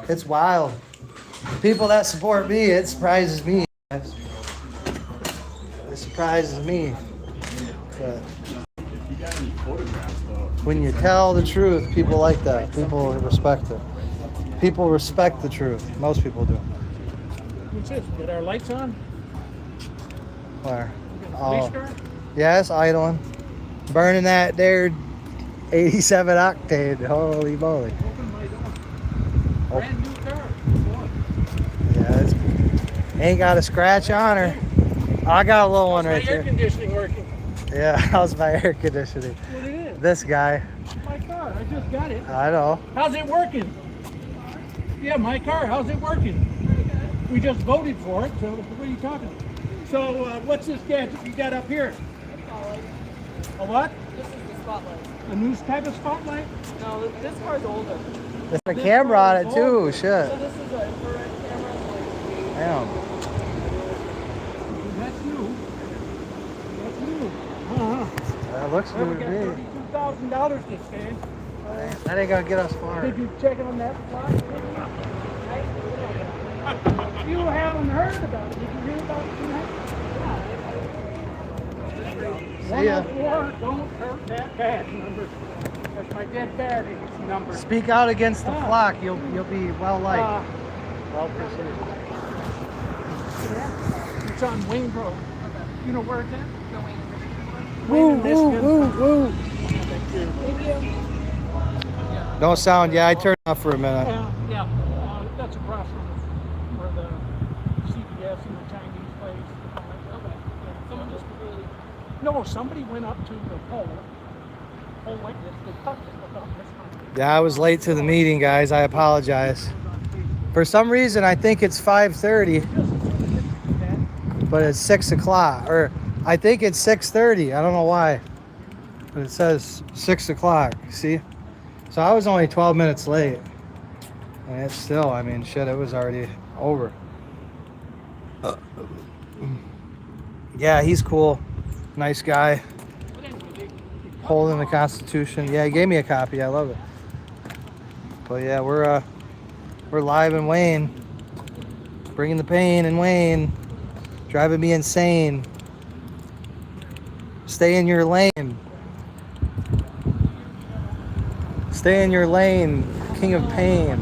it's wild. People that support me, it surprises me. It surprises me. But when you tell the truth, people like that. People respect it. People respect the truth. Most people do. What's this? Get our lights on? Where? Police car? Yeah, it's idling. Burning that there 87 octane. Holy moly. Open my door. Brand new car. Yeah, it's ain't got a scratch on her. I got a little one right How's my air there. conditioning working? Yeah, how's my air conditioning? What it is? This guy. My car. I just got it. I know. How's it working? Yeah, my car. How's it working? We just voted for it, so what are you talking about? So what's this gadget you got up here? A what? This is the spotlight. A new type of spotlight? No, this car's older. There's a camera on it too. Shit. So this is a infrared camera. Damn. That's new. That's new. Uh-huh. That looks Well, good we to got me. $32,000 to spend. That ain't gonna get us far. Did you check on that clock? You haven't heard about it. Did you hear about it tonight? See ya. 104, don't hurt that bad number. That's my dead bad number. Speak out against the flock. You'll be well liked. Well perceived. It's on Wayne Road. You know where it's at? Woo, woo, woo, woo. Thank you. Don't sound. Yeah, I turned off for a minute. Yeah. That's across from where the CVS and the Chinese place. Someone just really. No, somebody went up to the pole. Pole witness. They touched it without this one. Yeah, I was late to the meeting, guys. I apologize. For some reason, I think it's 5:30, but it's 6 o'clock. Or I think it's 6:30. I don't know why, but it says 6 o'clock. See? So I was only 12 minutes late. And it's still, I mean, shit, it was already over. Yeah, he's cool. Nice guy. Holding the Constitution. Yeah, he gave me a copy. I love it. But yeah, we're live in Wayne. Bringing the pain in Wayne. Driving me insane. Stay in your lane. Stay in your lane, king of pain.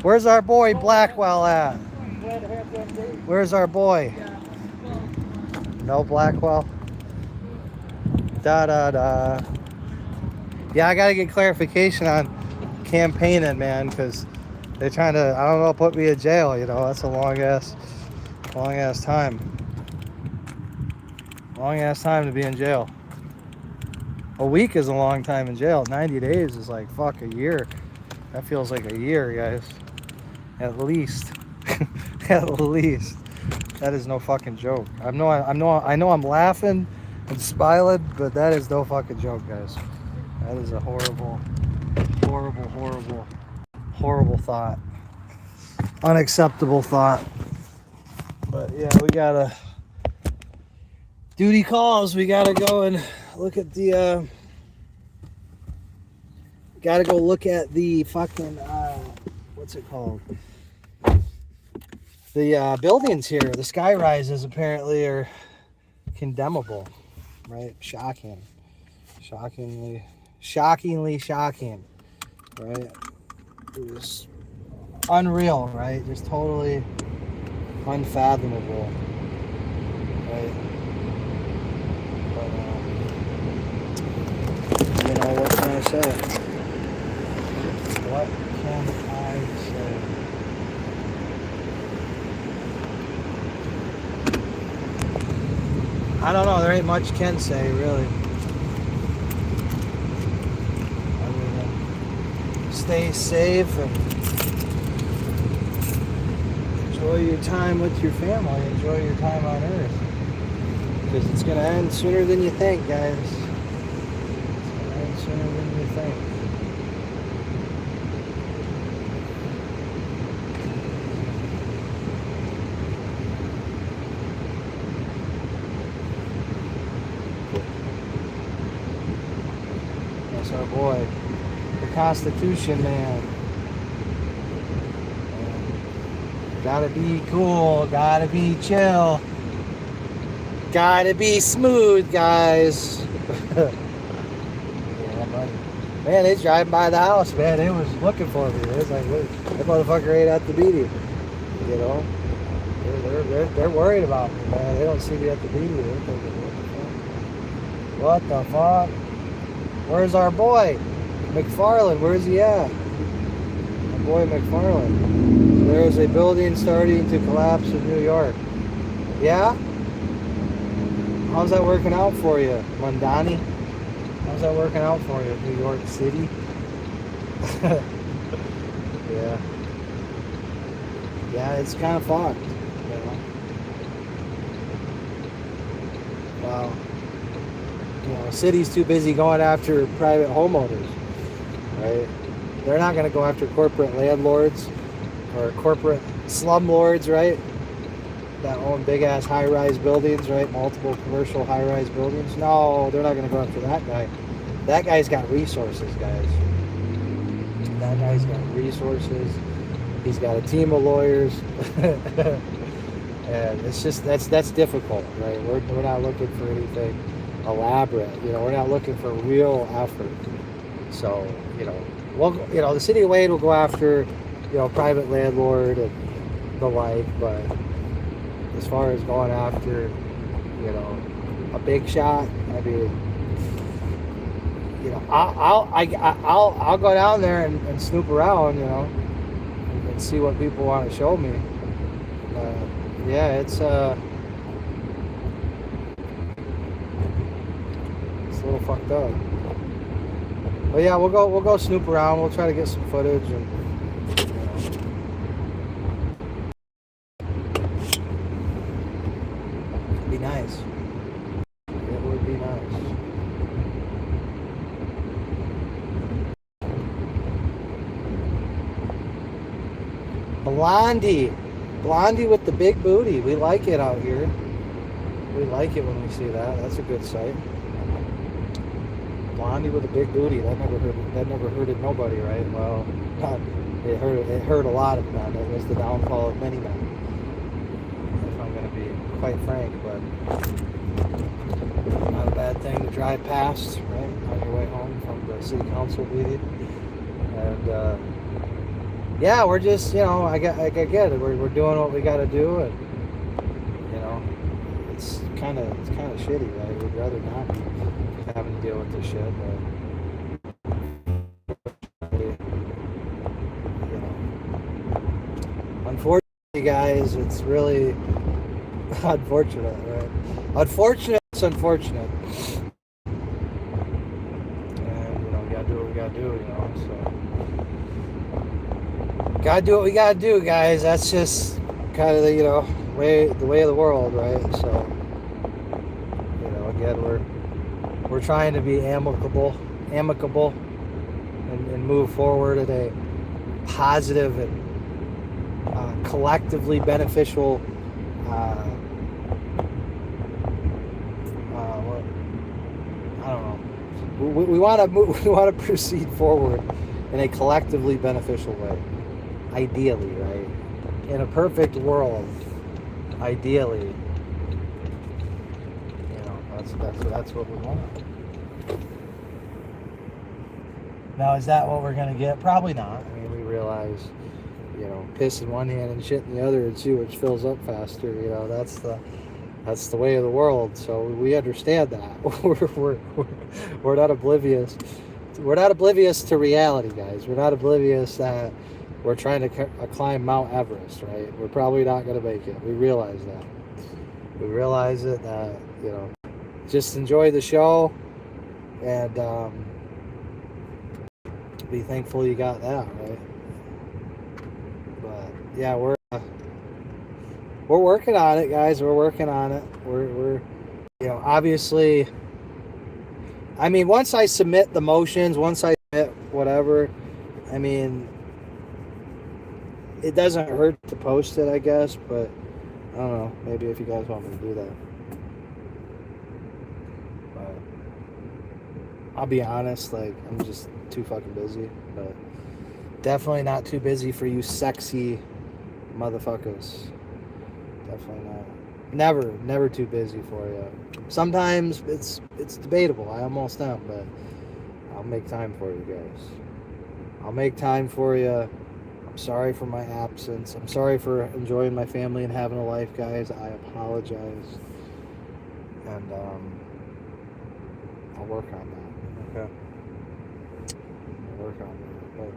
Where's our boy Blackwell at? Where's our boy? No Blackwell? Da da da. Yeah, I gotta get clarification on campaigning, man, because they're trying to, I don't know, put me in jail, you know. That's a long ass time. Long ass time to be in jail. A week is a long time in jail. 90 days is like, fuck, a year. That feels like a year, guys. At least. At least. That is no fucking joke. I know I'm laughing and smiling, but that is no fucking joke, guys. That is a horrible thought. Unacceptable thought. But yeah, we gotta duty calls. We gotta go and look at the gotta go look at the fucking what's it called? The buildings here, the sky rises apparently are condemnable, right? Shockingly shocking, right? It was unreal, right? Just totally unfathomable, right? But you know, what can I say? What can I say? I don't know, there ain't much can say, really. Stay safe and enjoy your time with your family. Enjoy your time on Earth. Because it's going to end sooner than you think, guys. It's going to end sooner than you think. boy. The Constitution, man. Gotta be cool, gotta be chill, gotta be smooth, guys. Yeah, buddy. Man, they driving by the house, man. They was looking for me. It was like, that motherfucker ain't at the meeting. You know? They're worried about me, man. They don't see me at the meeting. They're thinking, what the fuck? Where's our boy? McFarlin, where's he at? My boy McFarlin. There is a building starting to collapse in New York. Yeah? How's that working out for you, Mondani? How's that working out for you, New York City? Yeah. Yeah, it's kind of fucked, you know? Wow. You know, the city's too busy going after private homeowners, right? They're not going to go after corporate landlords or corporate slumlords, right? That own big-ass high-rise buildings, right? Multiple commercial high-rise buildings. No, they're not going to go after that guy. That guy's got resources, guys. That guy's got resources. He's got a team of lawyers. And it's just, that's difficult, right? We're not looking for anything elaborate. You know, we're not looking for real effort. So, you know, the city of Wayne will go after, you know, private landlord and the like, but as far as going after, you know, a big shot, I mean, you know, I'll go down there and snoop around, you know, and see what people want to show me. Yeah, it's a little fucked up. But yeah, we'll go snoop around. We'll try to get some footage and. Be nice. It would be nice. Blondie with the big booty. We like it out here. We like it when we see that. That's a good sight. Blondie with a big booty. That never hurted nobody, right? Well, it hurt a lot of men. It was the downfall of many men. If I'm going to be quite frank, but not a bad thing to drive past, right, on your way home from the city council meeting. And yeah, we're just, you know, I get it. We're doing what we got to do, and you know, it's kind of shitty, right? We'd rather not be having to deal with this shit, but you know, unfortunately, guys, it's really unfortunate, right? It's unfortunate. And, you know, we gotta do what we gotta do, you know, so. Gotta do what we gotta do, guys. That's just kind of the, you know, way of the world, right? So, you know, again, we're trying to be amicable, and move forward in a positive and collectively beneficial. I don't know. We want to proceed forward in a collectively beneficial way. Ideally, right? In a perfect world, ideally, you know, that's what we want. Now, is that what we're gonna get? Probably not. I mean, we realize, you know, piss in one hand and shit in the other, and see which fills up faster. You know, that's the way of the world. So we understand that. We're not oblivious. We're not oblivious to reality, guys. We're not oblivious that we're trying to climb Mount Everest, right? We're probably not going to make it. We realize that. We realize it, that, you know, just enjoy the show and be thankful you got that, right? But yeah, we're working on it, guys. We're working on it. We're you know, obviously, I mean, once I submit the motions, once I submit whatever, I mean, it doesn't hurt to post it, I guess, but I don't know, maybe if you guys want me to do that. But I'll be honest, like, I'm just too fucking busy. But definitely not too busy for you sexy motherfuckers. Definitely not. Never too busy for you. Sometimes it's debatable. I almost am, but I'll make time for you guys. I'll make time for you. I'm sorry for my absence. I'm sorry for enjoying my family and having a life, guys. I apologize. And I'll work on that. Okay? I'll work on that.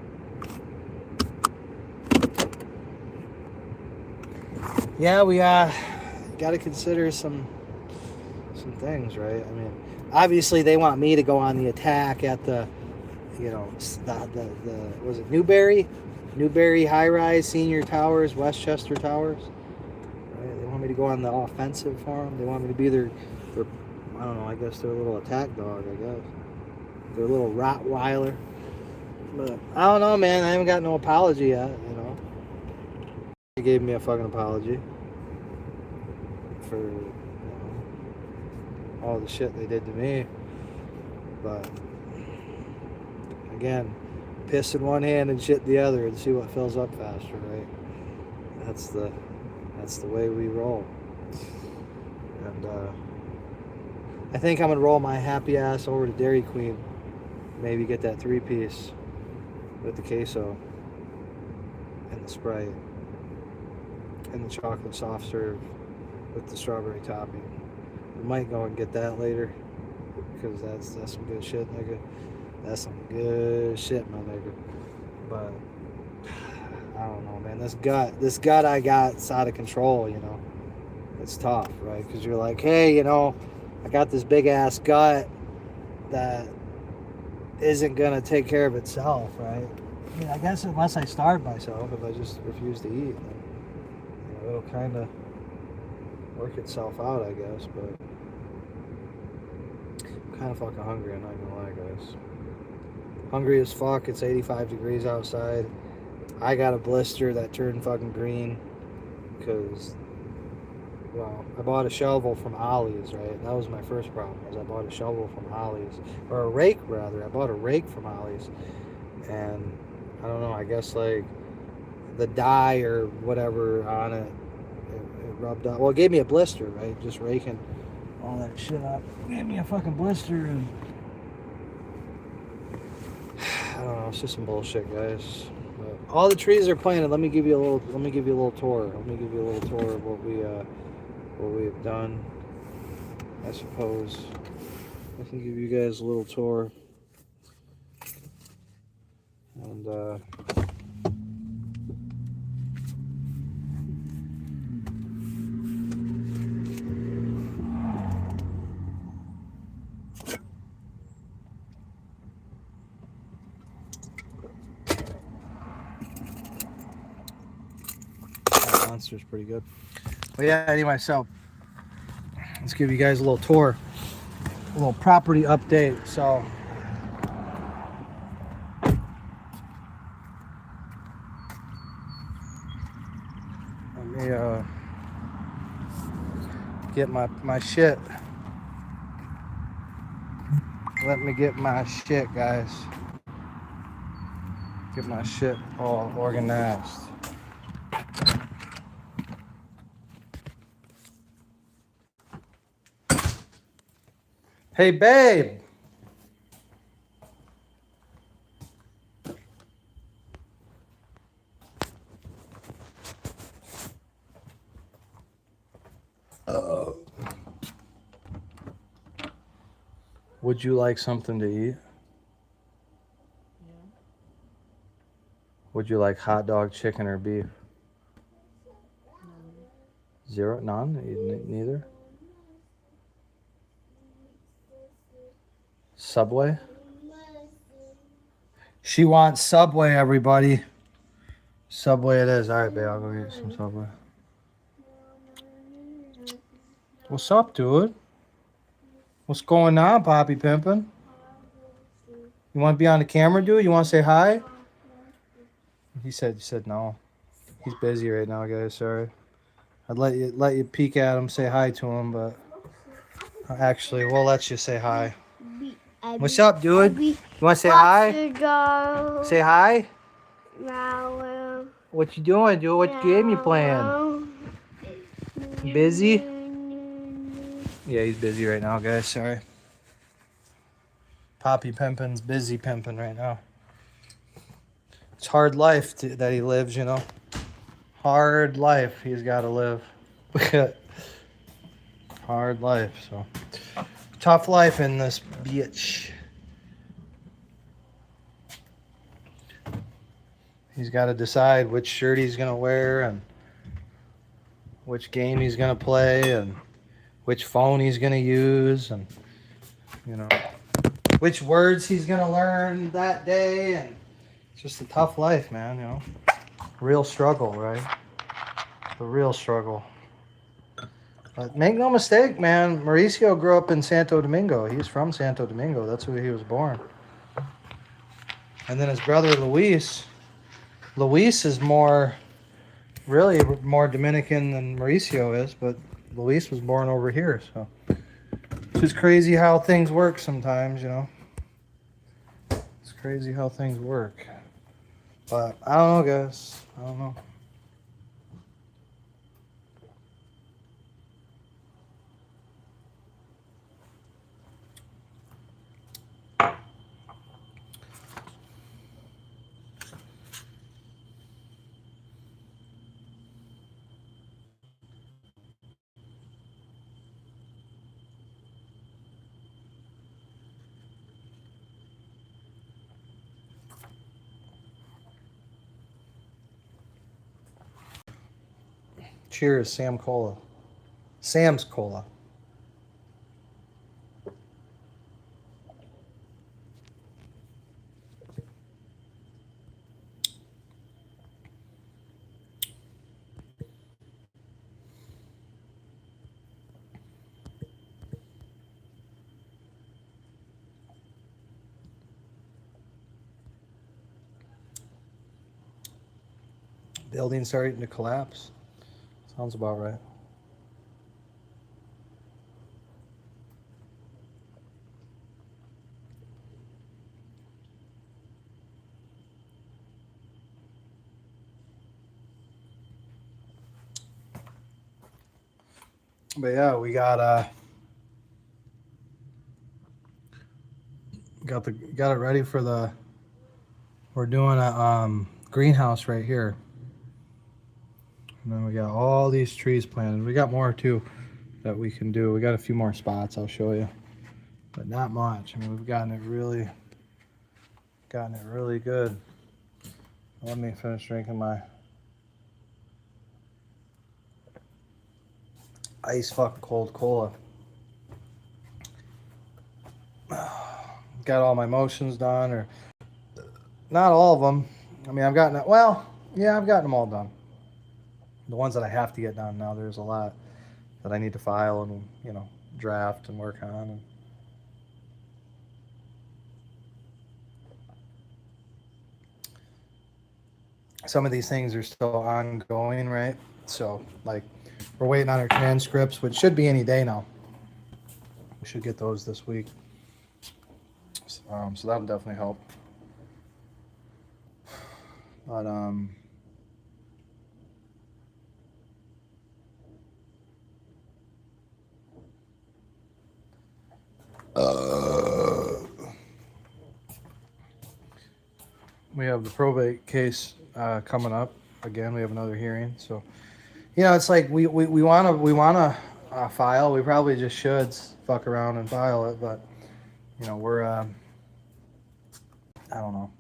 But yeah, we got to consider some things, right? I mean, obviously they want me to go on the attack at the, you know, the was it Newberry High Rise, Senior Towers, Westchester Towers. Right? They want me to go on the offensive for them. They want me to be their I don't know. I guess their little attack dog. I guess their little Rottweiler. But I don't know, man. I haven't got no apology yet. You know, they gave me a fucking apology for, you know, all the shit they did to me. But again, piss in one hand and shit the other, and see what fills up faster, right? That's the way we roll. And I think I'm gonna roll my happy ass over to Dairy Queen, maybe get that 3-piece with the queso and the Sprite and the chocolate soft serve with the strawberry topping. We might go and get that later, because that's some good shit, nigga. That's some good shit, my nigga. But I don't know, man. This gut I got is out of control, you know. It's tough, right? Because you're like, hey, you know, I got this big ass gut that isn't gonna take care of itself, right? I mean, I guess unless I starve myself, if I just refuse to eat, then, you know, it'll kind of work itself out, I guess. But I'm kind of fucking hungry. I'm not gonna lie, guys. Hungry as fuck. It's 85 degrees outside. I got a blister that turned fucking green because, well, I bought a shovel from Ollie's, right? That was my first problem, was I bought a shovel from Ollie's, or a rake rather. I bought a rake from Ollie's, and I don't know, I guess like the dye or whatever on it, it rubbed up. Well, it gave me a blister, right? Just raking all that shit up. It gave me a fucking blister, and I don't know, it's just some bullshit, guys. But all the trees are planted. Let me give you a little tour. Let me give you a little tour of what we have done. I suppose I can give you guys a little tour. And that monster's pretty good. But yeah, anyway, so let's give you guys a little tour, a little property update. So let me get my shit. Let me get my shit, guys. Get my shit all organized. Hey, babe. Would you like something to eat? Would you like hot dog, chicken, or beef? Zero? None? Neither? Subway? She wants Subway, everybody. Subway it is. Alright, babe, I'll go get some Subway. What's up, dude? What's going on, Poppy Pimpin'? You want to be on the camera, dude? You want to say hi? He said no. He's busy right now, guys. Sorry. I'd let you peek at him, say hi to him, but actually, we'll let you say hi. What's up, dude? You want to say hi? Say hi. What you doing, dude? What game you playing? Busy? Yeah, he's busy right now, guys. Sorry. Poppy Pimpin's busy pimping right now. It's hard life that he lives, you know. Hard life he's got to live. Hard life, so. Tough life in this bitch. He's got to decide which shirt he's going to wear and which game he's going to play and which phone he's going to use and, you know, which words he's going to learn that day. And it's just a tough life, man, you know. Real struggle, right? The real struggle. But make no mistake, man, Mauricio grew up in Santo Domingo. He's from Santo Domingo. That's where he was born. And then his brother, Luis is really more Dominican than Mauricio is, but Luis was born over here, so. It's just crazy how things work sometimes, you know. It's crazy how things work. But I don't know, guys. I don't know. Cheers, Sam Cola. Sam's Cola. Building starting to collapse. Sounds about right. But yeah, we got it ready for we're doing a greenhouse right here. And then we got all these trees planted. We got more too that we can do. We got a few more spots I'll show you, but not much. I mean, we've gotten it really good. Let me finish drinking my ice fucking cold cola. Got all my motions done, or not all of them. I mean, I've gotten it. Well, yeah, I've gotten them all done. The ones that I have to get done now, there's a lot that I need to file and, you know, draft and work on. Some of these things are still ongoing, right? So, like, we're waiting on our transcripts, which should be any day now. We should get those this week. So that'll definitely help. But, we have the probate case coming up. Again, we have another hearing. So, you know, it's like we wanna file. We probably just should fuck around and file it, but you know, we're I don't know.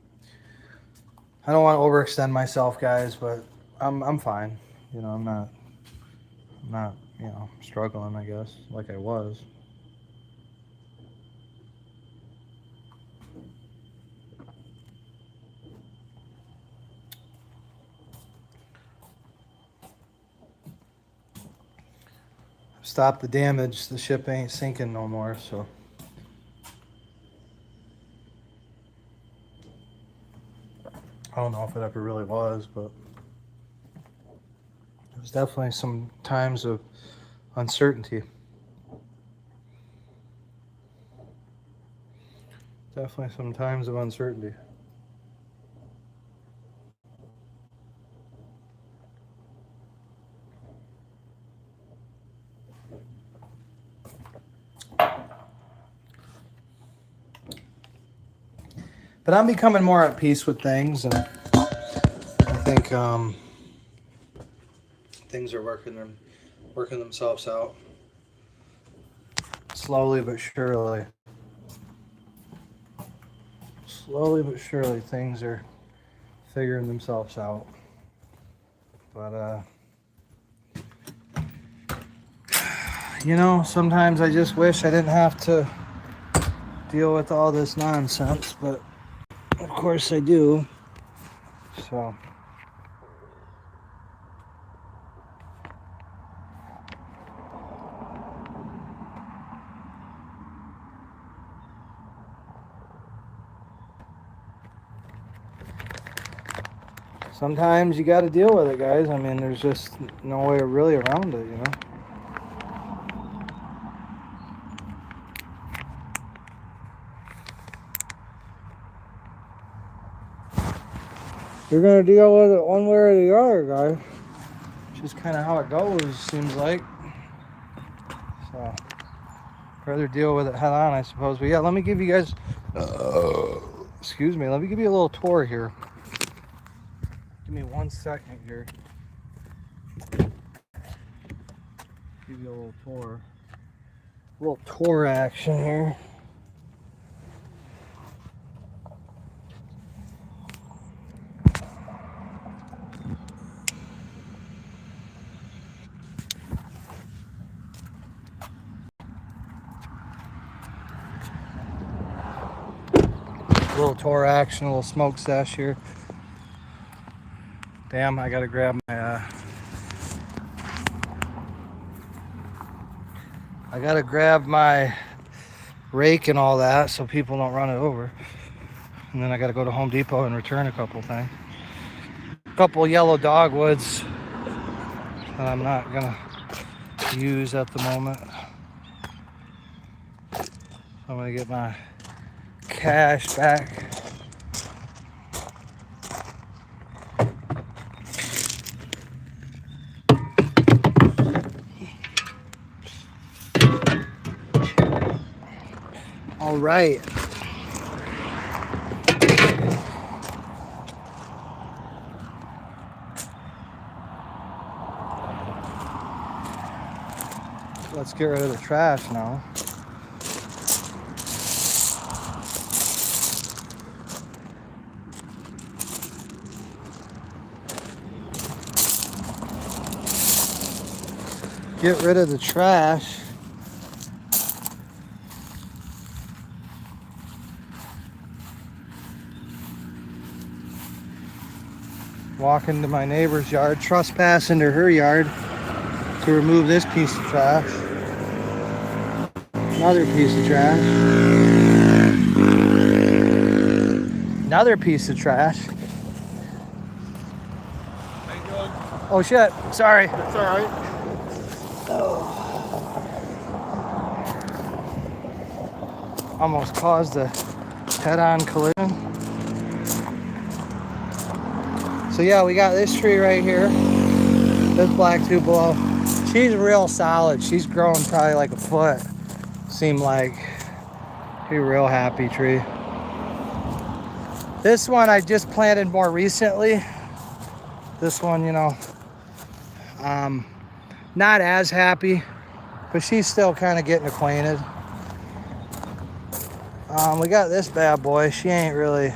I don't want to overextend myself, guys, but I'm fine. You know, I'm not you know, struggling, I guess, like I was. Stop the damage. The ship ain't sinking no more, so. I don't know if it ever really was, but there was definitely some times of uncertainty. Definitely some times of uncertainty. But I'm becoming more at peace with things, and I think things are working themselves out slowly but surely. Slowly but surely, things are figuring themselves out. But you know, sometimes I just wish I didn't have to deal with all this nonsense, but of course I do. So sometimes you got to deal with it, guys. I mean, there's just no way really around it, you know. You're gonna deal with it one way or the other, guys. Just kind of how it goes, seems like. So, rather deal with it head on, I suppose. But yeah, let me give you guys, excuse me, let me give you a little tour here. Give me 1 second here. Give you a little tour. A little tour action here. A little tour action, a little smoke sesh here. Damn, I gotta grab my I gotta grab my rake and all that so people don't run it over. And then I gotta go to Home Depot and return a couple things. A couple yellow dogwoods that I'm not gonna use at the moment. I'm gonna get my cash back. All right. Let's get rid of the trash now. Get rid of the trash. Walk into my neighbor's yard, trespass into her yard to remove this piece of trash. Another piece of trash. Another piece of trash. How you doing? Oh shit, sorry. That's all right. Almost caused a head-on collision. So yeah, we got this tree right here. This black tupelo. She's real solid. She's grown probably like a foot. Seemed like a real happy tree. This one I just planted more recently. This one, you know, not as happy, but she's still kind of getting acquainted. We got this bad boy. She ain't really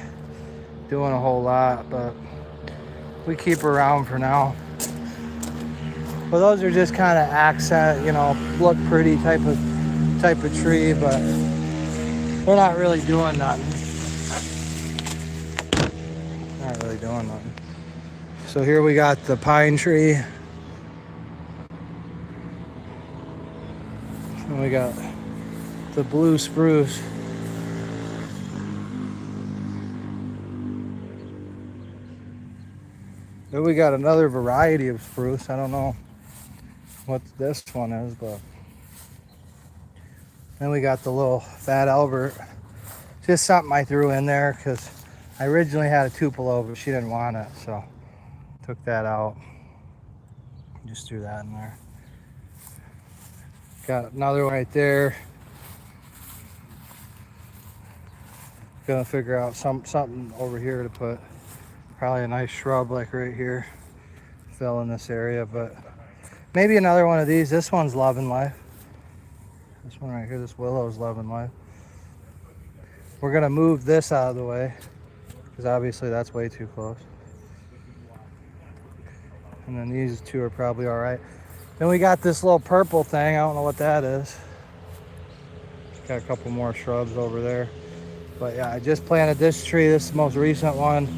doing a whole lot, but we keep her around for now. But those are just kind of accent, you know, look pretty type of tree, but we're not really doing nothing. Not really doing nothing. So here we got the pine tree. And we got the blue spruce. Then we got another variety of spruce. I don't know what this one is, but then we got the little fat Albert. Just something I threw in there because I originally had a Tupelo, but she didn't want it, so took that out. Just threw that in there. Got another one right there. Gonna figure out something over here to put. Probably a nice shrub like right here. Fill in this area, but maybe another one of these. This one's loving life. This one right here, this willow's loving life. We're gonna move this out of the way because obviously that's way too close. And then these two are probably all right. Then we got this little purple thing. I don't know what that is. Got a couple more shrubs over there. But yeah, I just planted this tree. This is the most recent one.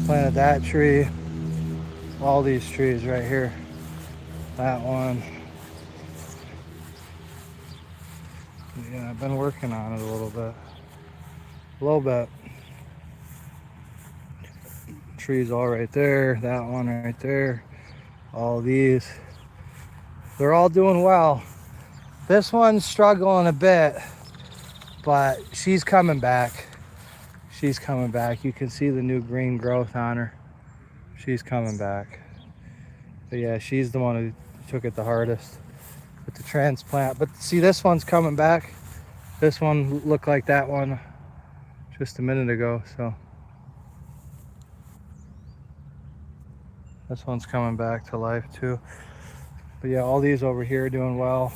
Planted that tree. All these trees right here. That one. Yeah, I've been working on it a little bit. A little bit. Trees all right there. That one right there. All these. They're all doing well. This one's struggling a bit, but she's coming back. She's coming back. You can see the new green growth on her. She's coming back. But yeah, she's the one who took it the hardest with the transplant. But see, this one's coming back. This one looked like that one just a minute ago, so. This one's coming back to life too. But yeah, all these over here are doing well.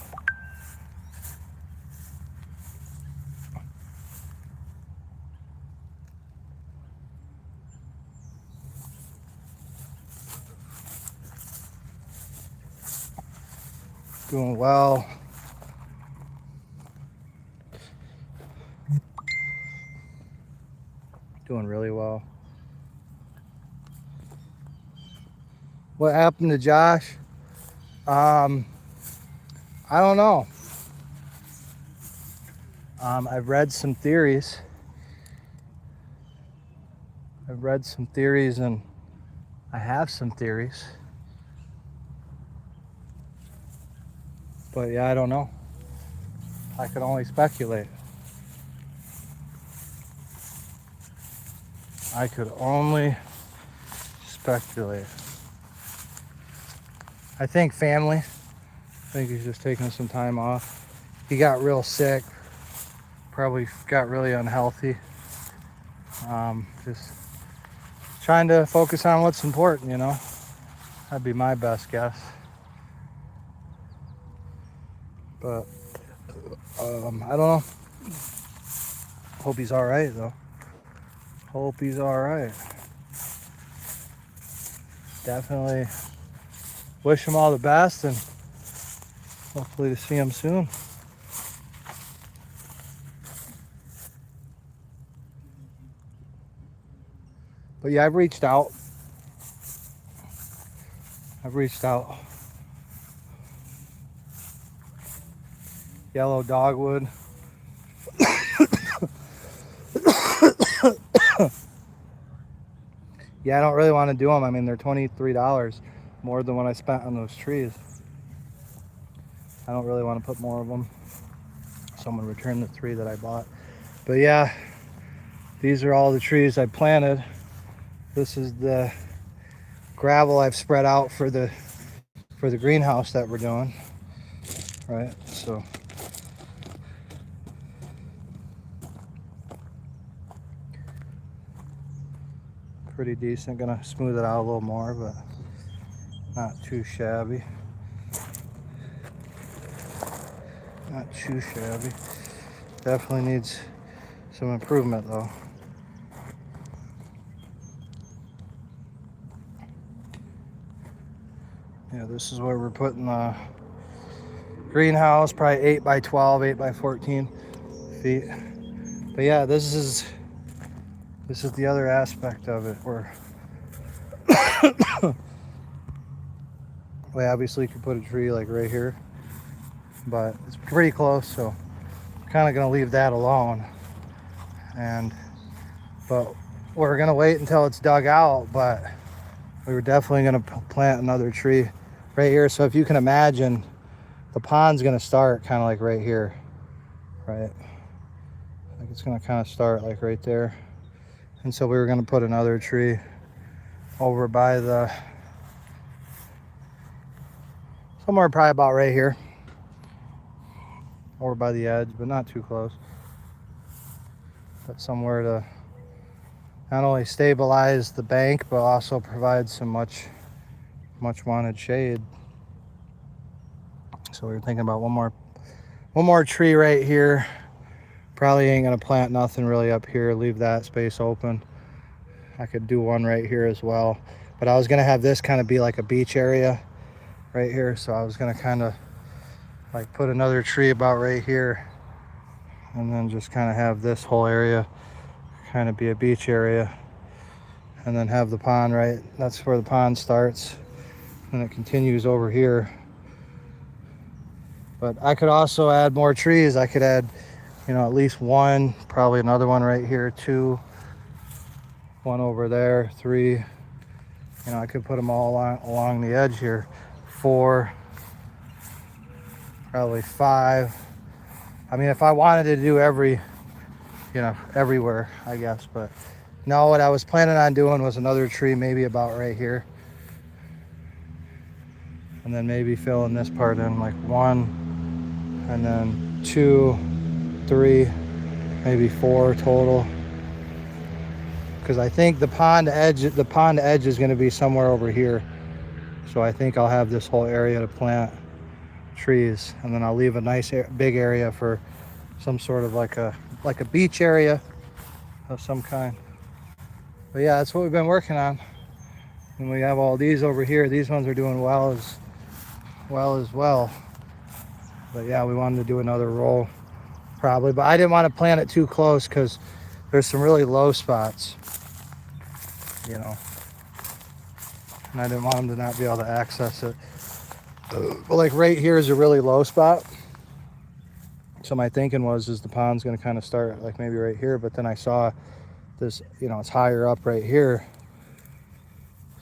Doing well. Doing really well. What happened to Josh? I don't know. I've read some theories. And I have some theories. But yeah, I don't know. I could only speculate. I could only speculate. I think family. I think he's just taking some time off. He got real sick. Probably got really unhealthy. Just trying to focus on what's important, you know. That'd be my best guess. But I don't know. Hope he's all right though. Hope he's all right. Definitely wish him all the best and hopefully to see him soon. But yeah, I've reached out. Yellow dogwood. Yeah, I don't really want to do them. I mean, they're $23 more than what I spent on those trees. I don't really want to put more of them. Someone returned the 3 that I bought. But yeah, these are all the trees I planted. This is the gravel I've spread out for the greenhouse that we're doing. Right, so. Pretty decent. Gonna smooth it out a little more, but not too shabby. Not too shabby. Definitely needs some improvement though. Yeah, this is where we're putting the greenhouse, probably 8 by 12, 8 by 14 feet. But yeah, this is the other aspect of it, where we obviously could put a tree like right here, but it's pretty close, so I'm kind of gonna leave that alone. But we're gonna wait until it's dug out, but we were definitely gonna plant another tree right here. So if you can imagine, the pond's gonna start kind of like right here, right? Like it's gonna kind of start like right there. And so we were gonna put another tree over by the, somewhere probably about right here, over by the edge, but not too close. But somewhere to not only stabilize the bank, but also provide some much wanted shade. So we were thinking about one more tree right here. Probably ain't gonna plant nothing really up here, leave that space open. I could do one right here as well, but I was gonna have this kind of be like a beach area right here, so I was gonna kind of like put another tree about right here, and then just kind of have this whole area kind of be a beach area, and then have the pond right, that's where the pond starts, and it continues over here. But I could also add more trees. I could add, you know, at least one, probably another one right here, 2, one over there, 3. You know, I could put them all along the edge here. 4, probably 5. I mean, if I wanted to do everywhere, I guess. But no, what I was planning on doing was another tree, maybe about right here. And then maybe filling this part in, like 1, and then 2, 3, maybe 4 total. Because I think the pond edge is going to be somewhere over here. So I think I'll have this whole area to plant trees, and then I'll leave a nice big area for some sort of like a beach area of some kind. But yeah, that's what we've been working on. And we have all these over here. These ones are doing well as well. But yeah, we wanted to do another row probably, but I didn't want to plant it too close because there's some really low spots, you know, and I didn't want them to not be able to access it. But like right here is a really low spot. So my thinking is the pond's going to kind of start like maybe right here, but then I saw this, you know, it's higher up right here.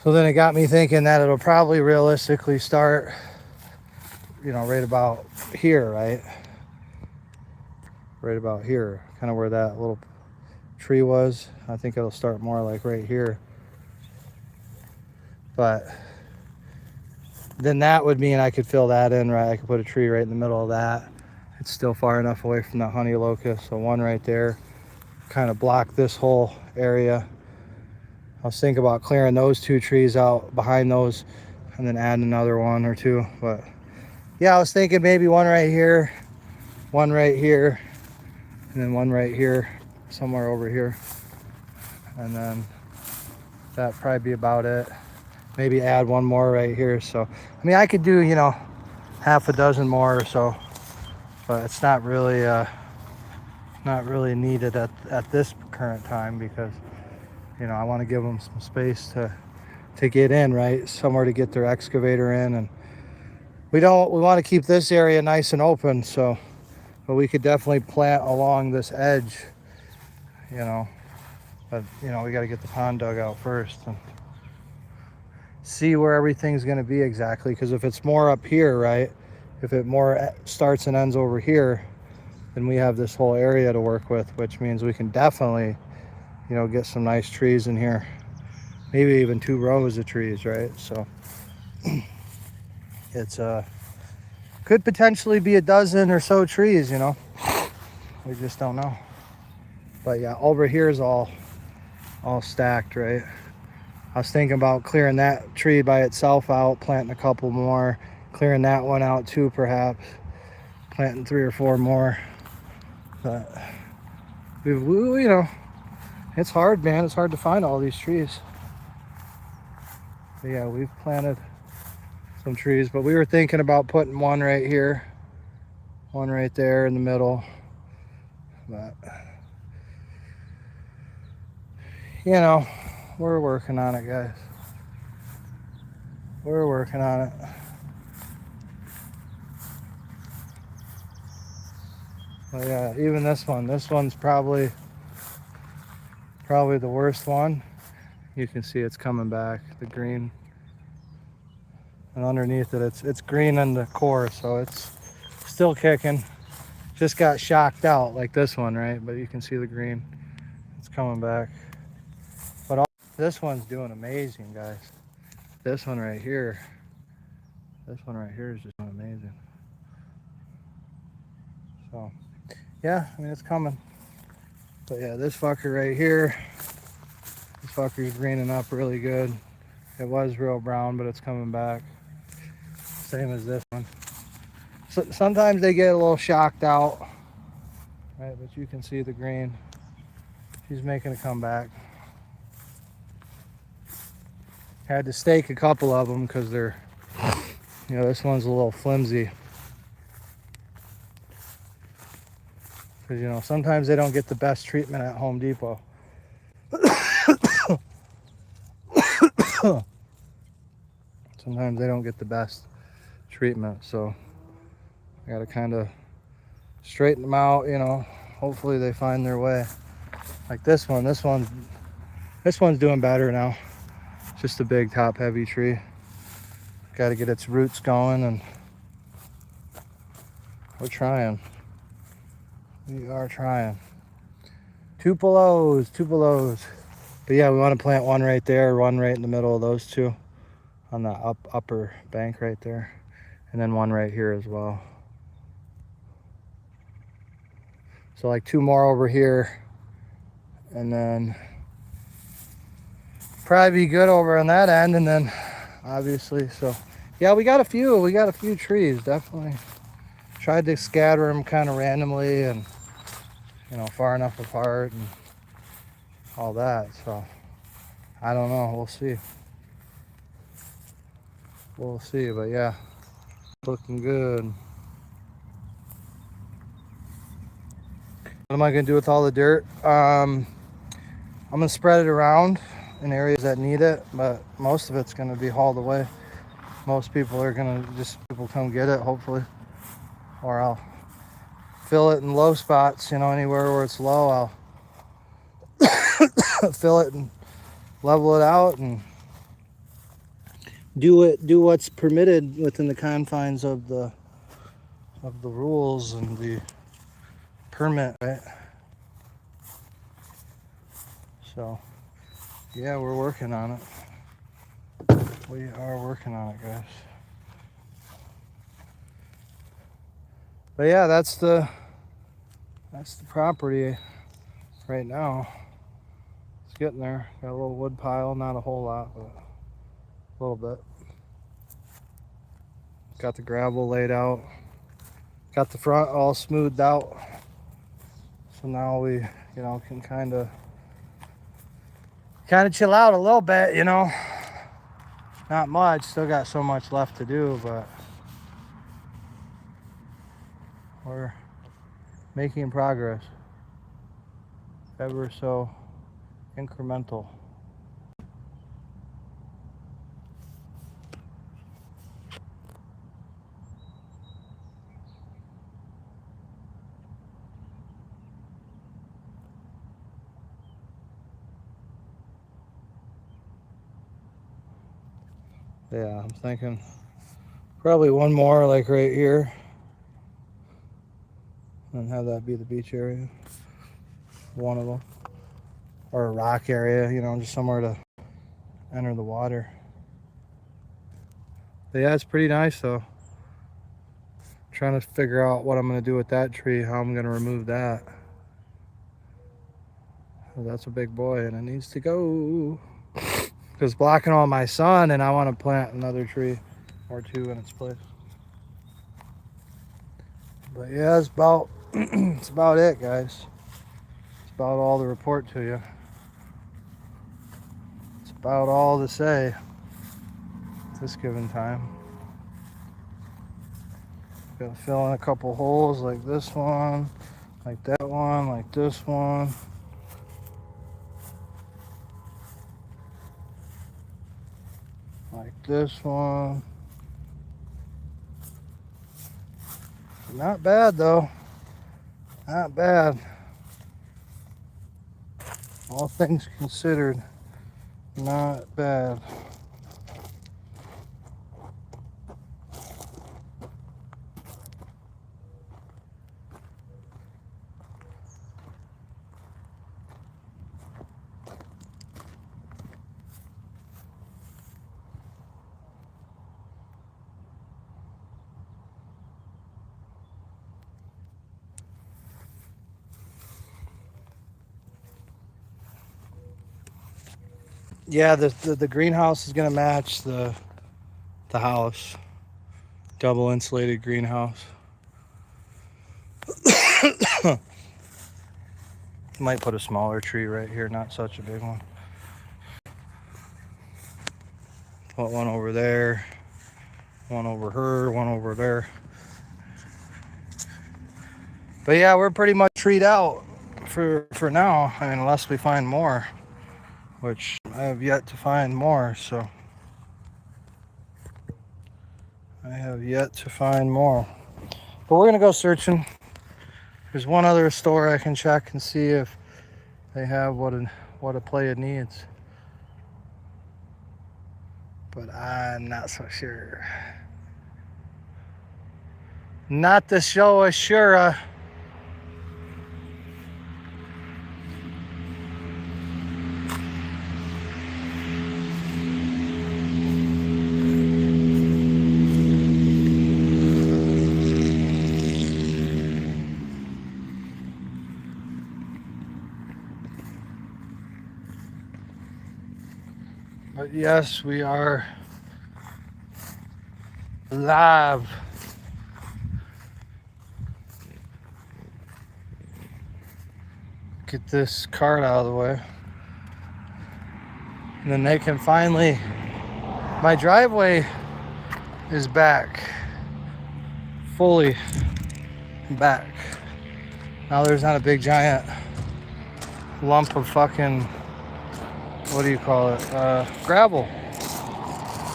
So then it got me thinking that it'll probably realistically start, you know, right about here, right? Right about here, kind of where that little tree was. I think it'll start more like right here. But then that would mean I could fill that in, right? I could put a tree right in the middle of that. It's still far enough away from the honey locust. So one right there, kind of block this whole area. I was thinking about clearing those 2 trees out behind those and then adding another 1 or 2. But yeah, I was thinking maybe one right here, and then one right here, somewhere over here. And then that'd probably be about it. Maybe add 1 more right here. So, I mean, I could do, you know, half a dozen more or so, but it's not really needed at this current time because, you know, I want to give them some space to get in, right? Somewhere to get their excavator in, and we want to keep this area nice and open, so, but we could definitely plant along this edge, you know, but, you know, we got to get the pond dug out first and see where everything's going to be exactly, because if it's more up here, right, if it more starts and ends over here, then we have this whole area to work with, which means we can definitely, you know, get some nice trees in here, maybe even 2 rows of trees, right? So it's could potentially be a dozen or so trees, you know, we just don't know. But yeah, over here is all stacked, right? I was thinking about clearing that tree by itself out, planting a couple more, clearing that one out too, perhaps planting 3 or 4 more. But you know, it's hard, man. It's hard to find all these trees. But yeah, we've planted some trees, but we were thinking about putting 1 right here, 1 right there in the middle. But you know, we're working on it, guys. We're working on it. But yeah, even this one's probably the worst one. You can see it's coming back, the green. And underneath it, it's green in the core, so it's still kicking. just got shocked out like this one, right? But you can see the green. It's coming back. But this one's doing amazing, guys. This one right here. This one right here is just doing amazing. So, yeah, I mean, it's coming. But yeah, this fucker right here, this fucker's greening up really good. It was real brown, but it's coming back. Same as this one. So, sometimes they get a little shocked out, right? But you can see the green. She's making a comeback. Had to stake a couple of them because they're, you know, this one's a little flimsy. Because, you know, sometimes they don't get the best treatment at Home Depot. Sometimes they don't get the best treatment, so I gotta kind of straighten them out, you know. Hopefully they find their way. Like this one's doing better now. Just a big top heavy tree. Got to get its roots going, and we're trying. We are trying. Tupelos. But yeah, we want to plant one right there, one right in the middle of those two on the upper bank right there, and then one right here as well. So like two more over here, and then probably be good over on that end, and then obviously, so yeah, we got a few trees. Definitely tried to scatter them kind of randomly, and you know, far enough apart and all that. So I don't know, we'll see, but yeah, looking good. What am I gonna do with all the dirt? I'm gonna spread it around in areas that need it, but most of it's gonna be hauled away. Most people are gonna people come get it, hopefully, or I'll fill it in low spots, you know, anywhere where it's low, I'll fill it and level it out and do what's permitted within the confines of the rules and the permit, right? So yeah, we're working on it. We are working on it, guys. But yeah, that's the property right now. It's getting there. Got a little wood pile, not a whole lot, but a little bit. Got the gravel laid out. Got the front all smoothed out. So now we, you know, can kind of chill out a little bit, you know. Not much, still got so much left to do, but we're making progress. Ever so incremental. Yeah, I'm thinking probably one more like right here, and have that be the beach area. One of them. Or a rock area, you know, just somewhere to enter the water. But yeah, it's pretty nice though. Trying to figure out what I'm going to do with that tree, how I'm going to remove that. That's a big boy and it needs to go. Because blocking all my sun, and I want to plant another tree or two in its place. But yeah, it's about it's about it, guys. It's about all to report to you. It's about all to say at this given time. Gotta fill in a couple holes like this one, like that one, like this one. Like this one. Not bad though. Not bad. All things considered, not bad. Yeah, the greenhouse is gonna match the house. Double insulated greenhouse. Might put a smaller tree right here, not such a big one. Put one over there, one over her, one over there. But yeah, we're pretty much treed out for now. I mean, unless we find more, which I have yet to find more, so. I have yet to find more. But we're gonna go searching. There's one other store I can check and see if they have what a player needs. But I'm not so sure. Not to show us sure. But yes, we are live. Get this cart out of the way. And then they can finally, my driveway is back. Fully back. Now there's not a big giant lump of fucking, what do you call it? Gravel.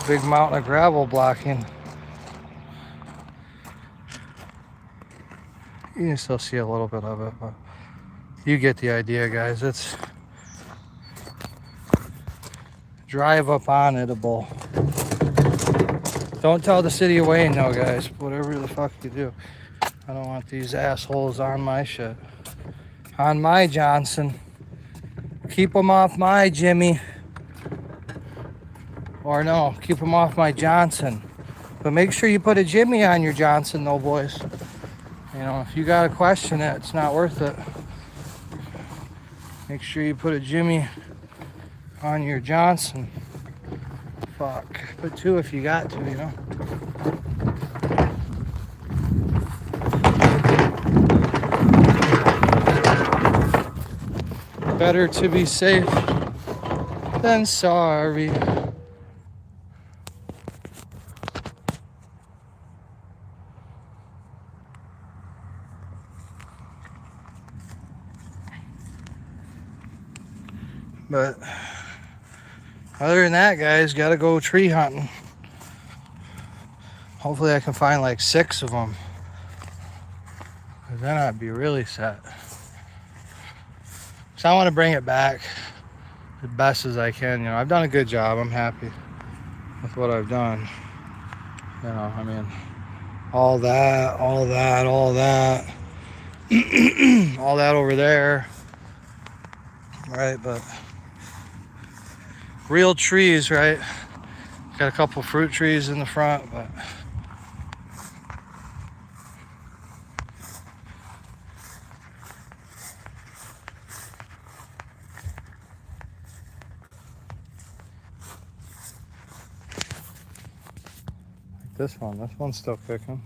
Big mountain of gravel blocking. You can still see a little bit of it, but you get the idea, guys. It's drive up on itable. Don't tell the city of Wayne, no, guys. Whatever the fuck you do. I don't want these assholes on my shit. On my Johnson. Keep them off my Jimmy. Or no, keep them off my Johnson. But make sure you put a Jimmy on your Johnson, though, boys. You know, if you gotta question it, it's not worth it. Make sure you put a Jimmy on your Johnson. Fuck. Put two if you got to, you know. Better to be safe than sorry. But other than that, guys, gotta go tree hunting. Hopefully I can find like 6 of them. Then I'd be really set. So I want to bring it back as best as I can. You know, I've done a good job. I'm happy with what I've done. You know, I mean, all that, all that, all that. All that over there. Right, but real trees, right? Got a couple fruit trees in the front, but this one's still kicking.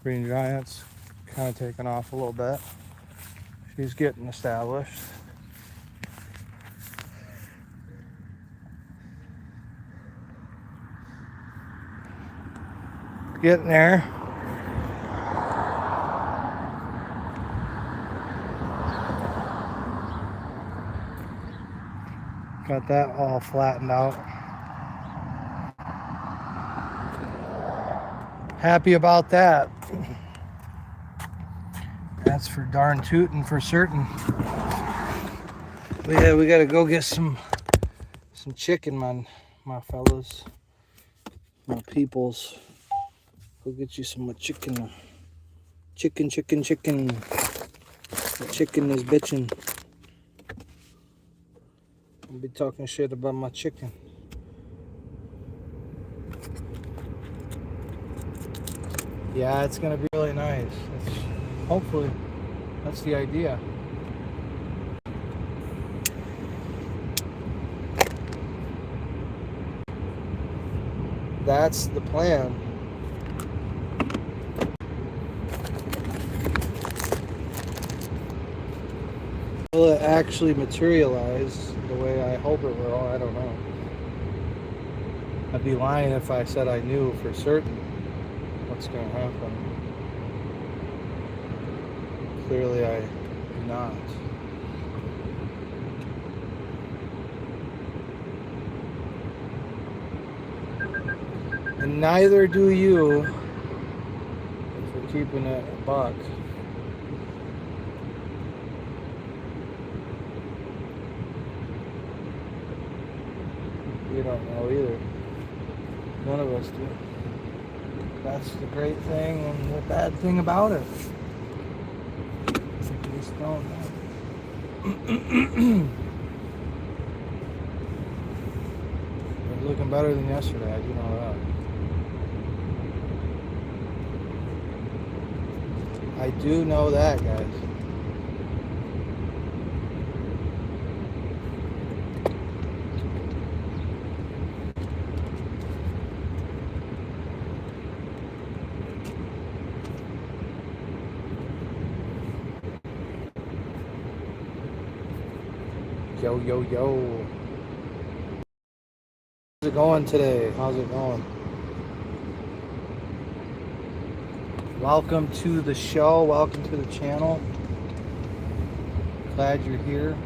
Green Giant's kind of taking off a little bit. She's getting established. Getting there. Got that all flattened out. Happy about that. That's for darn tootin' for certain. But yeah, we gotta go get some chicken, my fellas, my peoples. Go get you some chicken. Chicken. The chicken is bitching. I'll be talking shit about my chicken. Yeah, it's gonna be really nice. Hopefully, that's the idea. that's the plan. Will it actually materialize the way I hope it will? I don't know. I'd be lying if I said I knew for certain what's going to happen. Clearly I do not. And neither do you, if we're keeping it a buck. We don't know either. None of us do. That's the great thing and the bad thing about it. We just don't know. It's looking better than yesterday, I do know that. I do know that, guys. Yo, yo, yo. How's it going today? How's it going? Welcome to the show. Welcome to the channel. Glad you're here.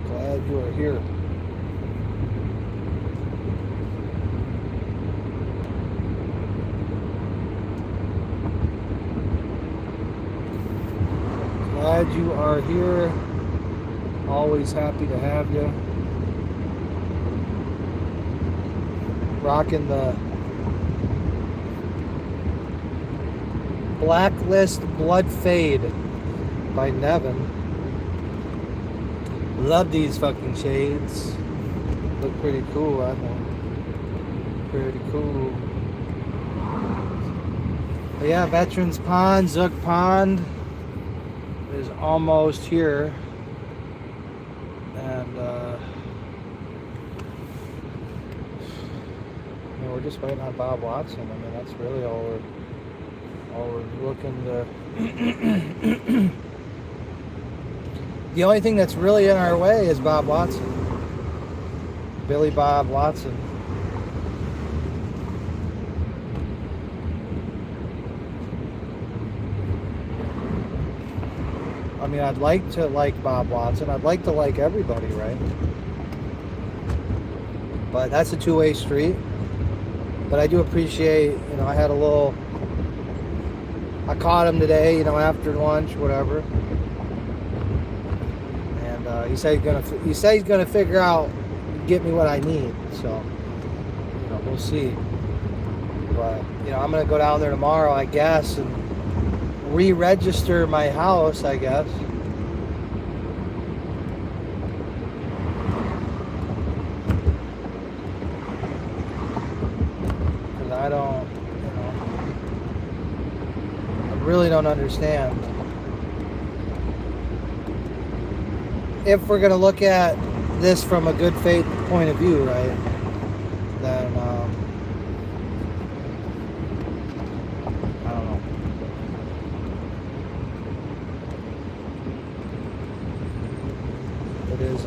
Glad you are here. Glad you are here. Always happy to have you. Rocking the Blacklist Blood Fade by Nevin. Love these fucking shades. Look pretty cool, I think. Pretty cool. But yeah, Veterans Pond, Zook Pond is almost here. And we're just waiting on Bob Watson. I mean, that's really all we're looking to. The only thing that's really in our way is Bob Watson. Billy Bob Watson. I mean, I'd like to like Bob Watson. I'd like to like everybody, right? But that's a two-way street. But I do appreciate, I had a little, I caught him today, after lunch, whatever. And he said he's gonna figure out, get me what I need. So, we'll see. But I'm gonna go down there tomorrow, I guess, and re-register my house, I guess. Because I don't, I really don't understand. If we're going to look at this from a good faith point of view, right, then, I don't know. It is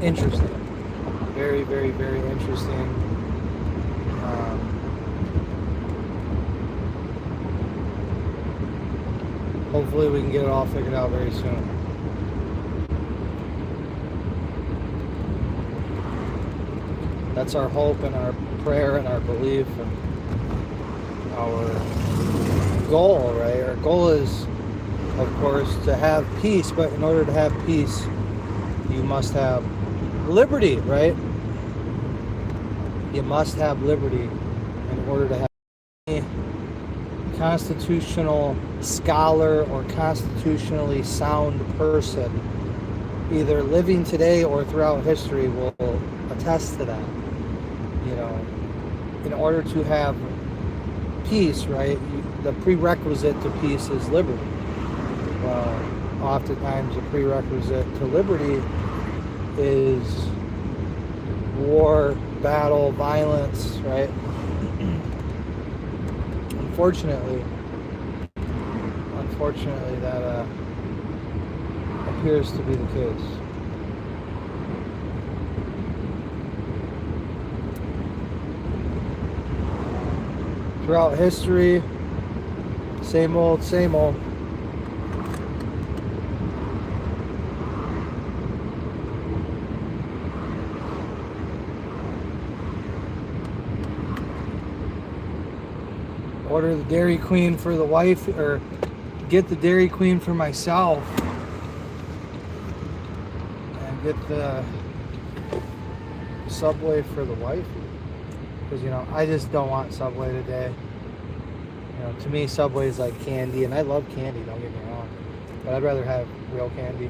interesting. Very, very, very interesting. Hopefully we can get it all figured out very soon. That's our hope and our prayer and our belief and our goal, right? Our goal is, of course, to have peace, but in order to have peace, you must have liberty, right? You must have liberty in order to have any constitutional scholar or constitutionally sound person, either living today or throughout history, will attest to that. In order to have peace, right, the prerequisite to peace is liberty. Well, oftentimes the prerequisite to liberty is war, battle, violence, right? Unfortunately, that appears to be the case. Throughout history, same old, same old. Order the Dairy Queen for the wife, or get the Dairy Queen for myself, and get the Subway for the wife. Because, you know, I just don't want Subway today. You know, to me, Subway is like candy, and I love candy, don't get me wrong. But I'd rather have real candy.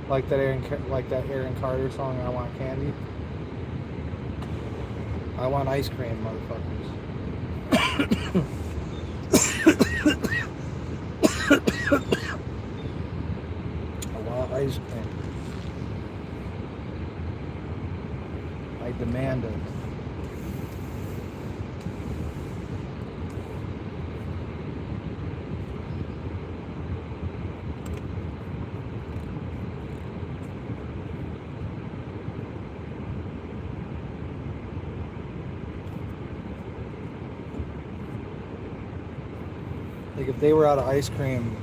Like that Aaron Carter song, I Want Candy. I want ice cream, motherfuckers. I want ice cream. I demand it. Like if they were out of ice cream,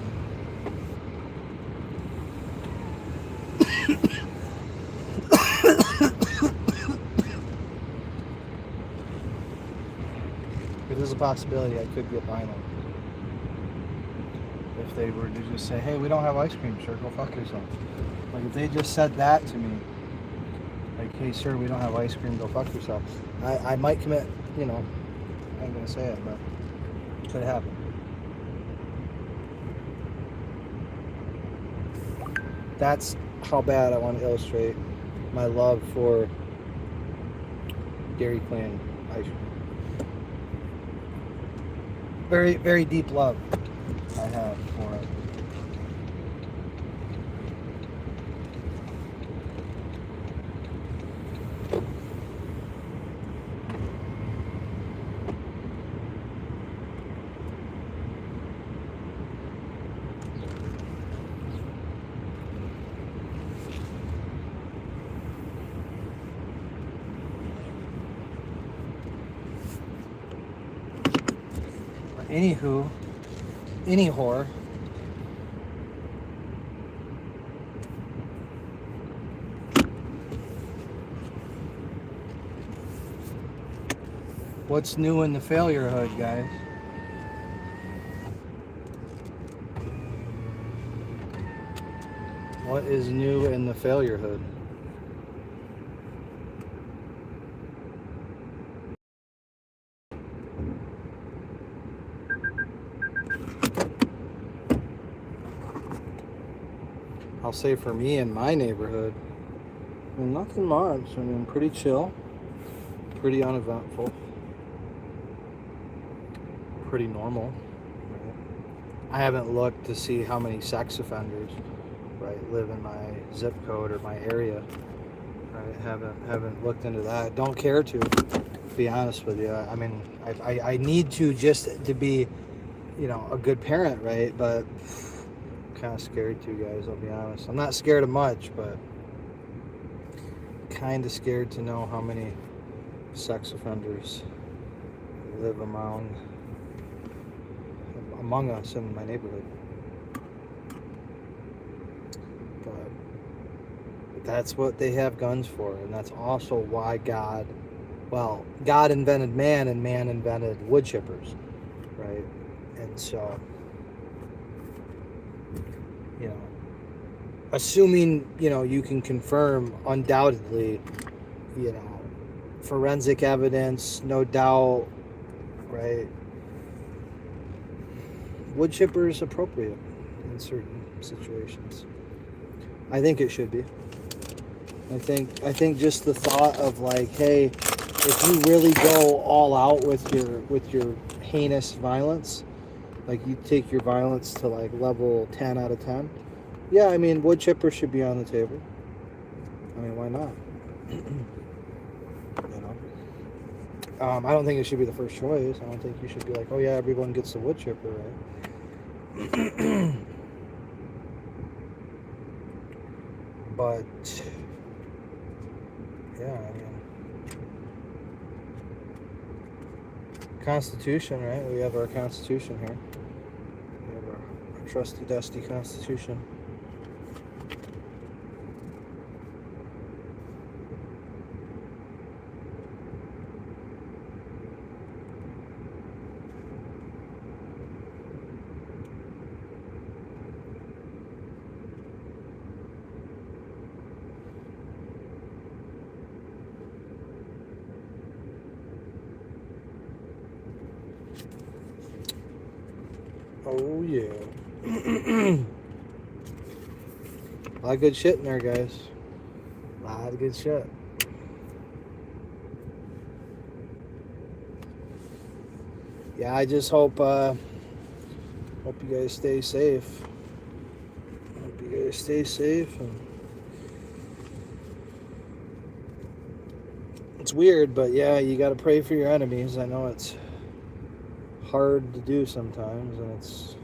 there's a possibility I could get violent. If they were to just say, hey, we don't have ice cream, sir, go fuck yourself. Like if they just said that to me, like, hey sir, we don't have ice cream, go fuck yourself. I might commit, you know, I ain't gonna say it, but it could happen. That's how bad I want to illustrate my love for Dairy Queen ice cream. Very, very deep love I have for it. Anywho, any whore. What's new in the failure hood, guys? What is new in the failure hood? I'll say for me in my neighborhood, I mean, nothing much. I mean, pretty chill, pretty uneventful, pretty normal. Right? I haven't looked to see how many sex offenders, right, live in my zip code or my area. Right? Haven't looked into that. Don't care to be honest with you. I mean, I need to just to be, you know, a good parent, right? But kind of scared to, guys, I'll be honest. I'm not scared of much, but kind of scared to know how many sex offenders live among us in my neighborhood. But that's what they have guns for, and that's also why God invented man and man invented wood chippers, right? And so, you know, assuming, you know, you can confirm undoubtedly, you know, forensic evidence, no doubt, right? Wood chipper is appropriate in certain situations. I think it should be. I think just the thought of like, hey, if you really go all out with your heinous violence, Like you take your violence to like level 10 out of 10. Yeah, I mean, wood chipper should be on the table. I mean, why not? You know, I don't think it should be the first choice. I don't think you should be like, oh yeah, everyone gets the wood chipper, right? But yeah, I mean, Constitution, right? We have our Constitution here. We have our trusty, dusty Constitution. Oh yeah. A lot of good shit in there, guys. A lot of good shit. Yeah, I just hope you guys stay safe. Hope you guys stay safe. And it's weird, but yeah, you got to pray for your enemies. I know it's hard to do sometimes, and it's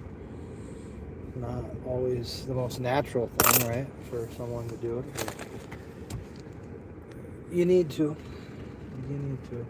not always the most natural thing, right, for someone to do it. But you need to. You need to.